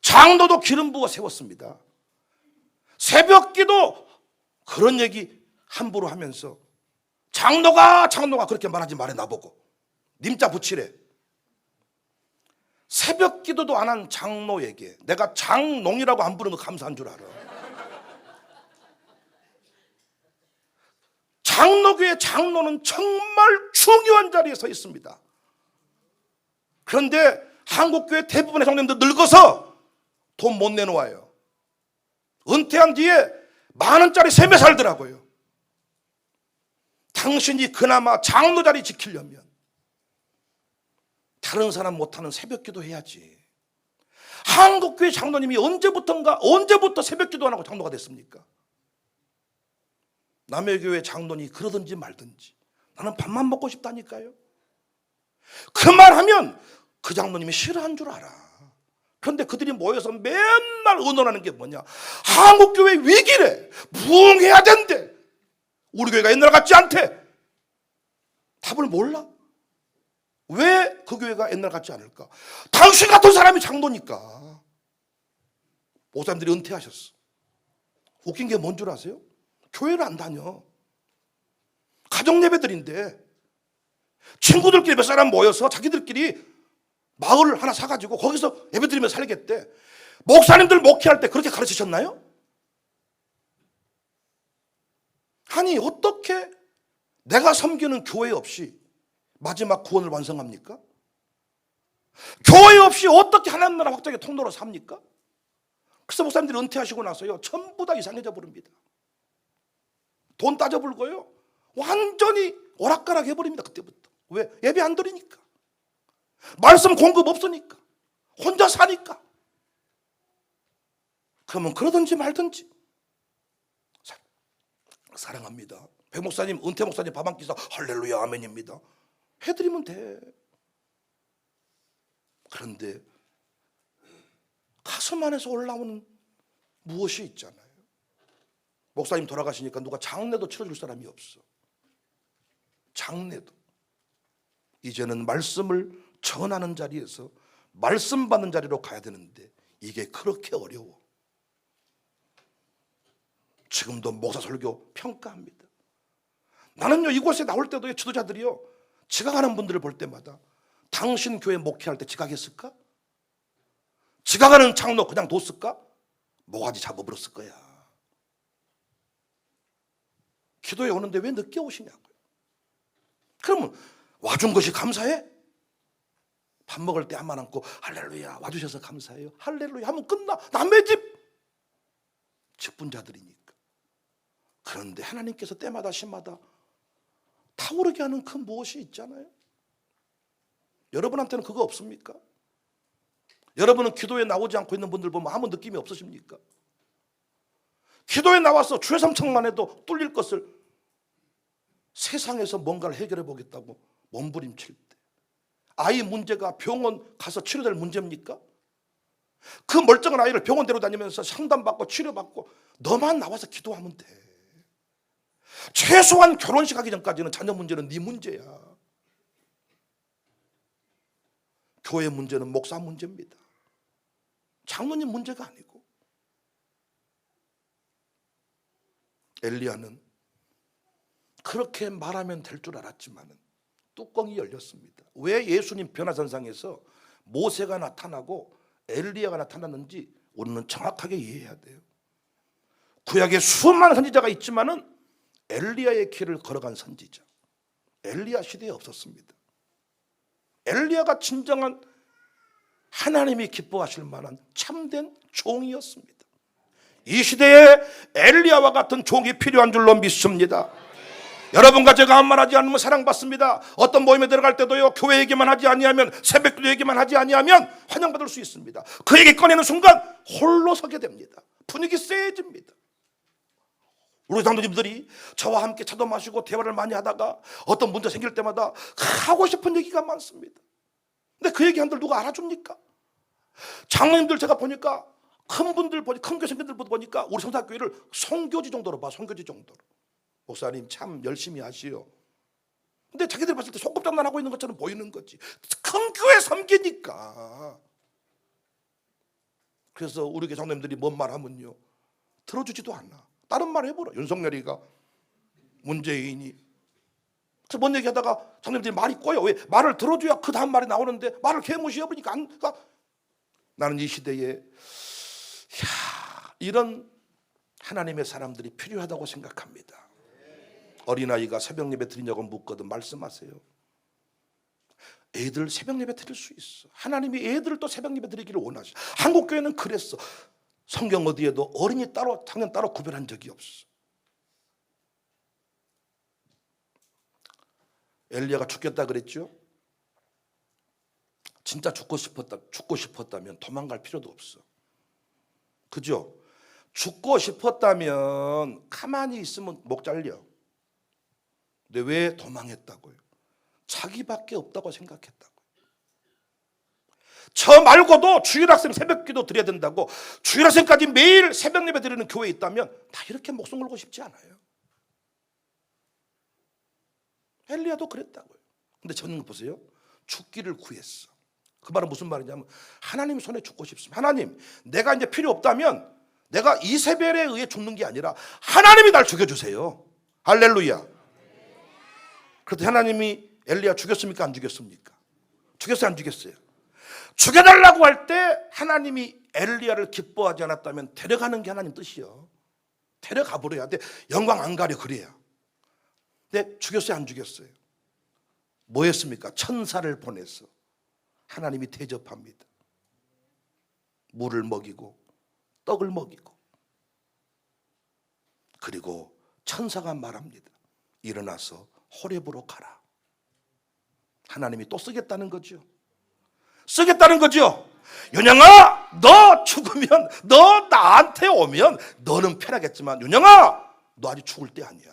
장로도 기름 부어 세웠습니다. 새벽기도 그런 얘기 함부로 하면서 장로가 그렇게 말하지 말해. 나보고 님자 붙이래. 새벽기도도 안 한 장로에게 내가 장농이라고 안 부르는 거 감사한 줄 알아. 장로교의 장로는 정말 중요한 자리에 서 있습니다. 그런데 한국교회 대부분의 장로님들 늙어서 돈 못 내놓아요. 은퇴한 뒤에 만 원짜리 세매 살더라고요. 당신이 그나마 장로 자리 지키려면 다른 사람 못하는 새벽기도 해야지. 한국교회 장로님이 언제부터 새벽기도 안 하고 장로가 됐습니까? 남의 교회 장로니 그러든지 말든지 나는 밥만 먹고 싶다니까요. 그 말하면 그 장로님이 싫어한 줄 알아. 그런데 그들이 모여서 맨날 의논하는 게 뭐냐? 한국교회 위기래. 부흥해야 된대. 우리 교회가 옛날 같지 않대. 답을 몰라? 왜 그 교회가 옛날 같지 않을까? 당신 같은 사람이 장로니까. 목사님들이 은퇴하셨어. 웃긴 게 뭔 줄 아세요? 교회를 안 다녀. 가정예배들인데 친구들끼리 몇 사람 모여서 자기들끼리 마을 하나 사가지고 거기서 예배드리면서 살겠대. 목사님들 목회할 때 그렇게 가르치셨나요? 아니 어떻게 내가 섬기는 교회 없이 마지막 구원을 완성합니까? 교회 없이 어떻게 하나님 나라 확장의 통로로 삽니까? 그래서 목사님들이 은퇴하시고 나서요 전부 다 이상해져 버립니다. 돈 따져 불고요 완전히 오락가락 해버립니다. 그때부터. 왜? 예배 안 드리니까. 말씀 공급 없으니까. 혼자 사니까. 그러면 그러든지 말든지. 사랑합니다. 백 목사님, 은퇴 목사님 밥 한 끼 사 할렐루야 아멘입니다. 해드리면 돼. 그런데 가슴 안에서 올라오는 무엇이 있잖아요. 목사님 돌아가시니까 누가 장례도 치러줄 사람이 없어. 장례도. 이제는 말씀을 전하는 자리에서 말씀 받는 자리로 가야 되는데 이게 그렇게 어려워. 지금도 목사 설교 평가합니다. 나는요 이곳에 나올 때도 지도자들이요 지각하는 분들을 볼 때마다 당신 교회 목회할 때 지각했을까? 지각하는 장로 그냥 뒀을까? 모가지 잡아버렸을 거야. 기도에 오는데 왜 늦게 오시냐고요. 그러면 와준 것이 감사해? 밥 먹을 때 한만 안고 할렐루야 와주셔서 감사해요. 할렐루야 하면 끝나. 남의 집 직분자들이니까. 그런데 하나님께서 때마다 시마다 타오르게 하는 그 무엇이 있잖아요. 여러분한테는 그거 없습니까? 여러분은 기도에 나오지 않고 있는 분들 보면 아무 느낌이 없으십니까? 기도에 나와서 주의 삼창만 해도 뚫릴 것을 세상에서 뭔가를 해결해 보겠다고 몸부림칠 때 아이 문제가 병원 가서 치료될 문제입니까? 그 멀쩡한 아이를 병원 데려다니면서 상담받고 치료받고 너만 나와서 기도하면 돼. 최소한 결혼식 하기 전까지는 자녀 문제는 네 문제야. 교회 문제는 목사 문제입니다. 장로님 문제가 아니고. 엘리야는 그렇게 말하면 될 줄 알았지만은 뚜껑이 열렸습니다. 왜 예수님 변화산상에서 모세가 나타나고 엘리야가 나타났는지 우리는 정확하게 이해해야 돼요. 구약에 수많은 선지자가 있지만은 엘리야의 길을 걸어간 선지자, 엘리야 시대에 없었습니다. 엘리야가 진정한 하나님이 기뻐하실 만한 참된 종이었습니다. 이 시대에 엘리야와 같은 종이 필요한 줄로 믿습니다. 여러분과 제가 아무 말하지 않으면 사랑받습니다. 어떤 모임에 들어갈 때도요, 교회 얘기만 하지 아니하면, 새벽기도 얘기만 하지 아니하면 환영받을 수 있습니다. 그 얘기 꺼내는 순간 홀로 서게 됩니다. 분위기 세집니다. 우리 장로님들이 저와 함께 차도 마시고 대화를 많이 하다가 어떤 문제 생길 때마다 하고 싶은 얘기가 많습니다. 근데 그 얘기 한들 누가 알아줍니까? 장로님들 제가 보니까 큰 분들, 큰 교수님들 보니까 우리 성사교회를 성교지 정도로 봐, 성교지 정도로. 목사님 참 열심히 하시오. 근데 자기들 봤을 때 소꿉장난하고 있는 것처럼 보이는 거지. 큰 교회 섬기니까. 그래서 우리 교회 장로님들이 뭔 말 하면요, 들어주지도 않아. 다른 말 해보라. 윤석열이가, 문재인이. 그래서 뭔 얘기하다가 장로님들이 말이 꼬여. 왜? 말을 들어줘야 그 다음 말이 나오는데 말을 개무시해버리니까 안 가. 나는 이 시대에 이런 하나님의 사람들이 필요하다고 생각합니다. 어린아이가 새벽 예배 드리냐고 묻거든 말씀하세요. 애들 새벽 예배 드릴 수 있어. 하나님이 애들을 또 새벽 예배 드리기를 원하셔. 한국 교회는 그랬어. 성경 어디에도 어린이 따로 청년 따로 구별한 적이 없어. 엘리야가 죽겠다 그랬죠. 진짜 죽고 싶었다면 도망갈 필요도 없어. 그죠? 죽고 싶었다면 가만히 있으면 목 잘려. 근데 왜 도망했다고요? 자기밖에 없다고 생각했다고요. 저 말고도 주일학생 새벽기도 드려야 된다고, 주일학생까지 매일 새벽 예배 드리는 교회에 있다면 다 이렇게 목숨 걸고 싶지 않아요. 엘리야도 그랬다고요. 근데 저는 보세요, 죽기를 구했어. 그 말은 무슨 말이냐면 하나님 손에 죽고 싶습니다. 하나님, 내가 이제 필요 없다면 내가 이세벨에 의해 죽는 게 아니라 하나님이 날 죽여주세요. 할렐루야. 그런데 하나님이 엘리야 죽였습니까? 안 죽였습니까? 죽였어요? 안 죽였어요? 죽여달라고 할 때 하나님이 엘리야를 기뻐하지 않았다면 데려가는 게 하나님 뜻이요. 데려가 버려야 돼. 영광 안 가려 그래야. 근데 죽였어요? 안 죽였어요? 뭐 했습니까? 천사를 보내서 하나님이 대접합니다. 물을 먹이고 떡을 먹이고, 그리고 천사가 말합니다. 일어나서 호렙으로 가라. 하나님이 또 쓰겠다는 거죠. 쓰겠다는 거죠. 윤영아, 너 죽으면, 너 나한테 오면 너는 편하겠지만 윤영아, 너 아직 죽을 때 아니야.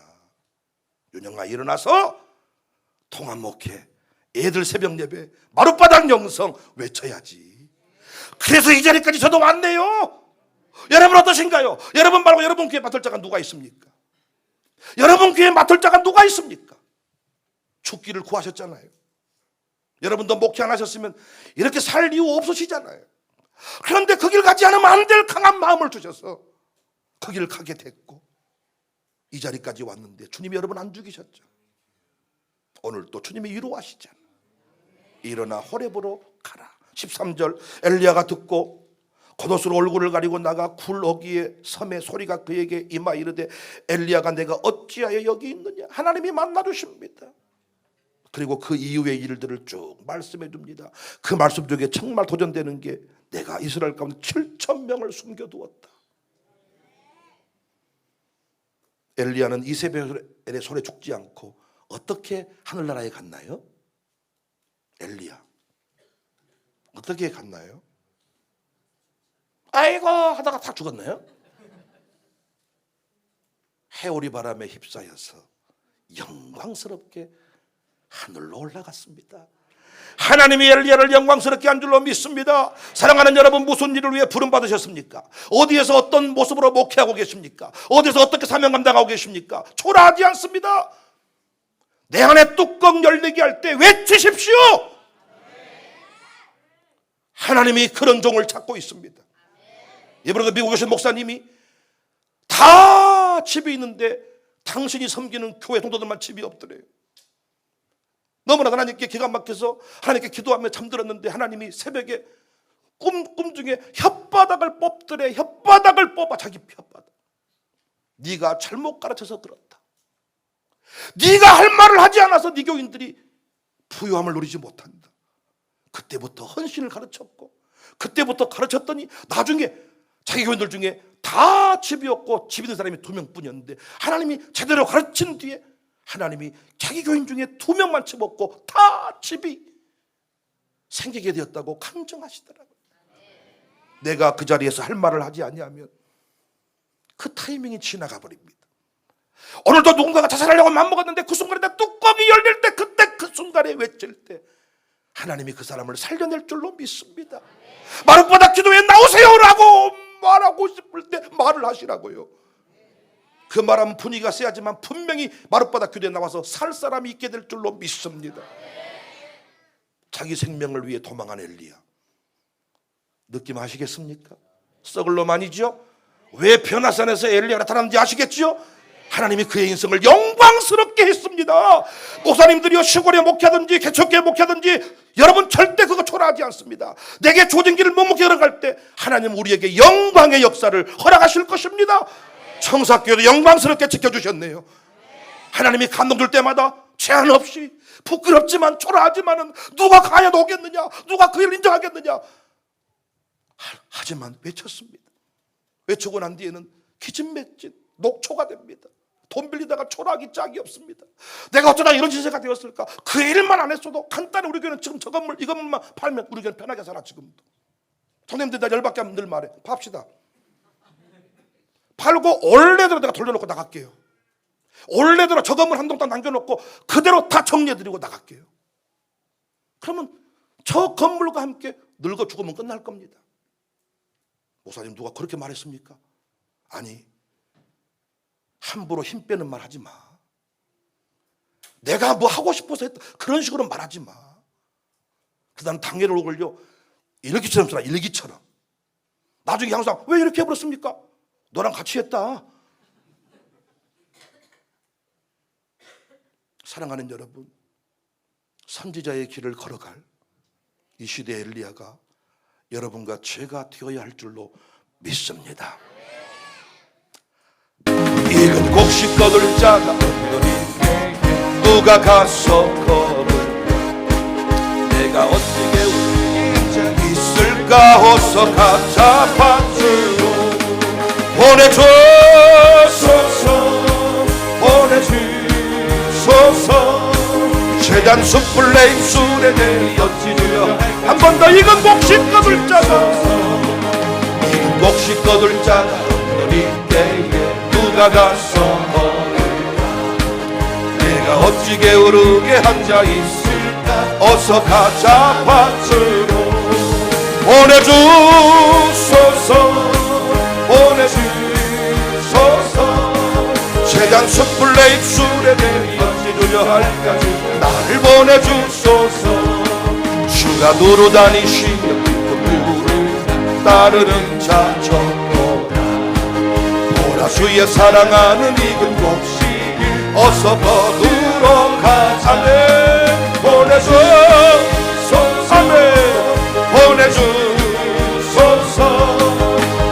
윤영아, 일어나서 통합 목회, 애들 새벽 예배, 마룻바닥 영성 외쳐야지. 그래서 이 자리까지 저도 왔네요. 여러분 어떠신가요? 여러분 말고 여러분 귀에 맡을 자가 누가 있습니까? 여러분 귀에 맡을 자가 누가 있습니까? 죽기를 구하셨잖아요. 여러분도 목회 안 하셨으면 이렇게 살 이유 없으시잖아요. 그런데 그 길 가지 않으면 안 될 강한 마음을 주셔서 그 길을 가게 됐고 이 자리까지 왔는데 주님이 여러분 안 죽이셨죠. 오늘 또 주님이 위로하시잖아요. 일어나 호렙으로 가라. 13절, 엘리야가 듣고 겉옷으로 얼굴을 가리고 나가 굴어기의 섬의 소리가 그에게 임하 이르되 엘리야가 내가 어찌하여 여기 있느냐. 하나님이 만나 주십니다. 그리고 그 이후의 일들을 쭉 말씀해 줍니다. 그 말씀 중에 정말 도전되는 게 내가 이스라엘 가운데 7,000명을 숨겨두었다. 엘리야는 이세벨의 손에 죽지 않고 어떻게 하늘나라에 갔나요? 엘리야 어떻게 갔나요? 아이고 하다가 다 죽었나요? 해오리 바람에 휩싸여서 영광스럽게 하늘로 올라갔습니다. 하나님이 엘리야를 영광스럽게 한 줄로 믿습니다. 사랑하는 여러분, 무슨 일을 위해 부름 받으셨습니까? 어디에서 어떤 모습으로 목회하고 계십니까? 어디서 어떻게 사명 감당하고 계십니까? 초라하지 않습니다. 내 안에 뚜껑 열리게 할 때 외치십시오. 하나님이 그런 종을 찾고 있습니다. 이번에도 미국 오신 목사님이 다 집이 있는데 당신이 섬기는 교회 성도들만 집이 없더래요. 너무나 하나님께 기가 막혀서 하나님께 기도하며 잠들었는데 하나님이 새벽에 꿈 중에 혓바닥을 뽑더래. 혓바닥을 뽑아. 자기 혓바닥. 네가 잘못 가르쳐서 그렇다. 네가 할 말을 하지 않아서 네 교인들이 부유함을 누리지 못한다. 그때부터 헌신을 가르쳤고, 그때부터 가르쳤더니 나중에 자기 교인들 중에 다 집이 없고 집 있는 사람이 2명뿐이었는데 하나님이 제대로 가르친 뒤에 하나님이 자기 교인 중에 2명만 집 없고 다 집이 생기게 되었다고 간증하시더라고요. 내가 그 자리에서 할 말을 하지 아니하면 그 타이밍이 지나가 버립니다. 오늘도 누군가가 자살하려고 맘먹었는데 그 순간에 뚜껑이 열릴 때, 그때 그 순간에 외칠 때 하나님이 그 사람을 살려낼 줄로 믿습니다. 마룻바닥 기도에 나오세요라고 말하고 싶을 때 말을 하시라고요. 그 말하면 분위기가 세하지만 분명히 마룻바닥 기도에 나와서 살 사람이 있게 될 줄로 믿습니다. 자기 생명을 위해 도망한 엘리야, 느낌 아시겠습니까? 썩을 놈 아니죠? 왜 변화산에서 엘리야가 나타났는지 아시겠죠? 하나님이 그의 인생을 영광스럽게 했습니다. 목사님들이요, 시골에 목회하든지 개척교회 목회하든지 여러분 절대 그거 초라하지 않습니다. 내게 주어진 길을 묵묵히 걸어갈 때 하나님 우리에게 영광의 역사를 허락하실 것입니다. 청사교회도 영광스럽게 지켜주셨네요. 하나님이 감동 줄 때마다 제한 없이, 부끄럽지만 초라하지만은 누가 가야 오겠느냐, 누가 그 일을 인정하겠느냐, 하지만 외쳤습니다. 외치고 난 뒤에는 기진맥진, 녹초가 됩니다. 돈 빌리다가 초라하기 짝이 없습니다. 내가 어쩌다 이런 신세가 되었을까? 그 일만 안 했어도 간단히 우리 교회는 지금 저 건물, 이 건물만 팔면 우리 교회는 편하게 살아. 지금도 손님들 나 열받게 하면 늘 말해, 팝시다. 팔고 원래대로 내가 돌려놓고 나갈게요. 원래대로 저 건물 한 동 딱 남겨놓고 그대로 다 정리해드리고 나갈게요. 그러면 저 건물과 함께 늙어 죽으면 끝날 겁니다. 목사님 누가 그렇게 말했습니까? 아니, 함부로 힘 빼는 말 하지 마. 내가 뭐 하고 싶어서 했다, 그런 식으로 말하지 마. 그래서 나는 당회를 올려 일기처럼 써라. 일기처럼. 나중에 항상 왜 이렇게 해버렸습니까? 너랑 같이 했다. 사랑하는 여러분, 선지자의 길을 걸어갈 이 시대의 엘리야가 여러분과 제가 되어야 할 줄로 믿습니다. 익은 곡식 거둘 자가 없노니 누가 가서 걸을 내가 어떻게 있을까? 어서 가자 밭으로 보내주소서, 보내주소서. 재단 숯불 내 입술에 내어지려 한 번 더. 익은 곡식 거둘 자가, 익은 곡식 거둘 자가 없노니 누가 가서 내가 어찌 게으르게 앉아 있을까? 어서 가자 밭으로 보내주소서, 보내주소서. 재단 숯불 내 입술에 내어지려 할까지 나를 보내주소서. 주가 두루 다니시며 그를 따르는 자처럼 주의 사랑하는 익은 곡식을 어서 거두러 가자네. 보내주소서, 보내주소서.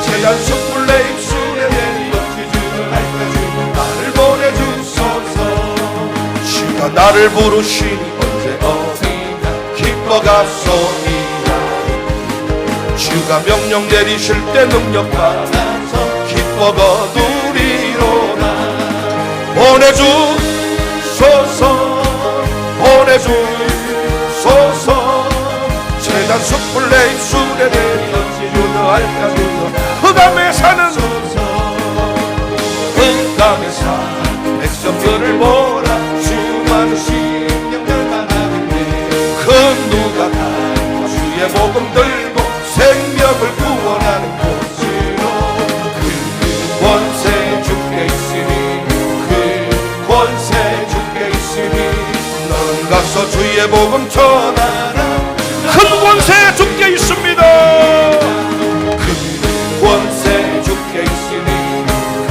재단 숯불 내 입술에 내어지려 할까지 나를 보내주소서. 주가 나를 부르시니 언제 어디나 기뻐가소이다. 주가 명령 내리실 때 능력 받아서 거두리로나. 보내주소서, 보내주소서. 재단 숯불 내 입술에 내어지려 할까지 흑암에 사는, 흑암에 사는 백성들을 보라. 수많은 심령들 많았는데 큰 누가 다 주의 복음 들고 생명을 구원하는 곳으로 권세 주께 있으니, 그 권세 주께 있으니 너는 가서 주의 복음 전하라. 큰 권세 주께 있습니다. 그 권세 주께 있으니, 그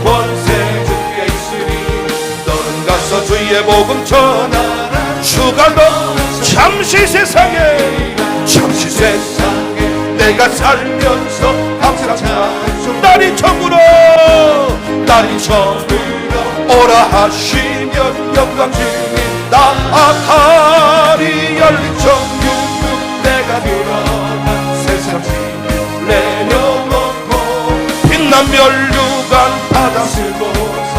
권세 주께 있으니 너는 가서 주의 복음 전하라. 주 멸류관 잠시 세상에 내가 살면서 항상 날이 저물어 오라 하시면 영광중이 나아가리. 열린 천국 내가 들어가 세상 내려놓고 빛난 멸류관 받아 쓰고서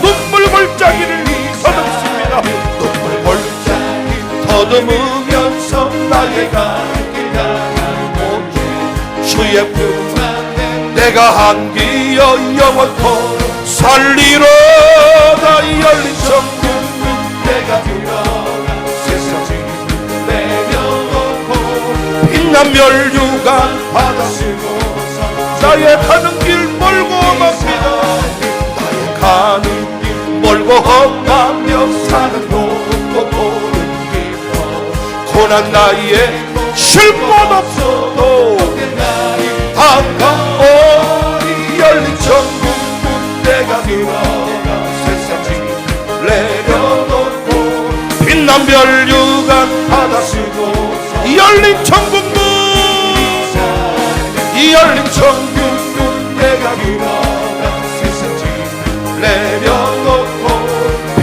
눈물 골짜기를 더듬습니다. 눈물 골짜기 더듬으면서 나의 갈길 가는 주의 품 내가 한기여 영원토록 살리로다. 열린 천국 내가 들어가 세상 내려놓고 빛난 멸류관 받아 쓰고서 나의 가는 길 멀고 맙니다. 나의 가는 길 멀고 험하며 사는 높고 도는 깊어 고난 나이에 쉴 곳 없어도 반가오리. 열린 천국 내가 들어가 세상 내려놓고 빛난 멸류관 받아 쓰고 열린 천국 문 열린 천국 문 내가 들어가 세상 내려놓고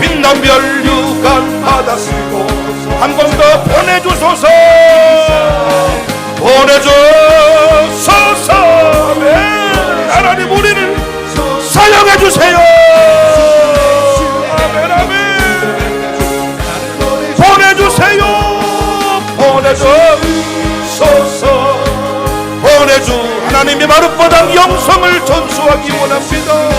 빛난 멸류관 받아 쓰고 한 번 더 보내주소서 보내주소서. 하나님 우리를 사용해 주세요. 아멘 아멘. 보내주세요. 보내주소서. 보내주 하나님의 마룻바닥 영성을 전수하기 원합니다.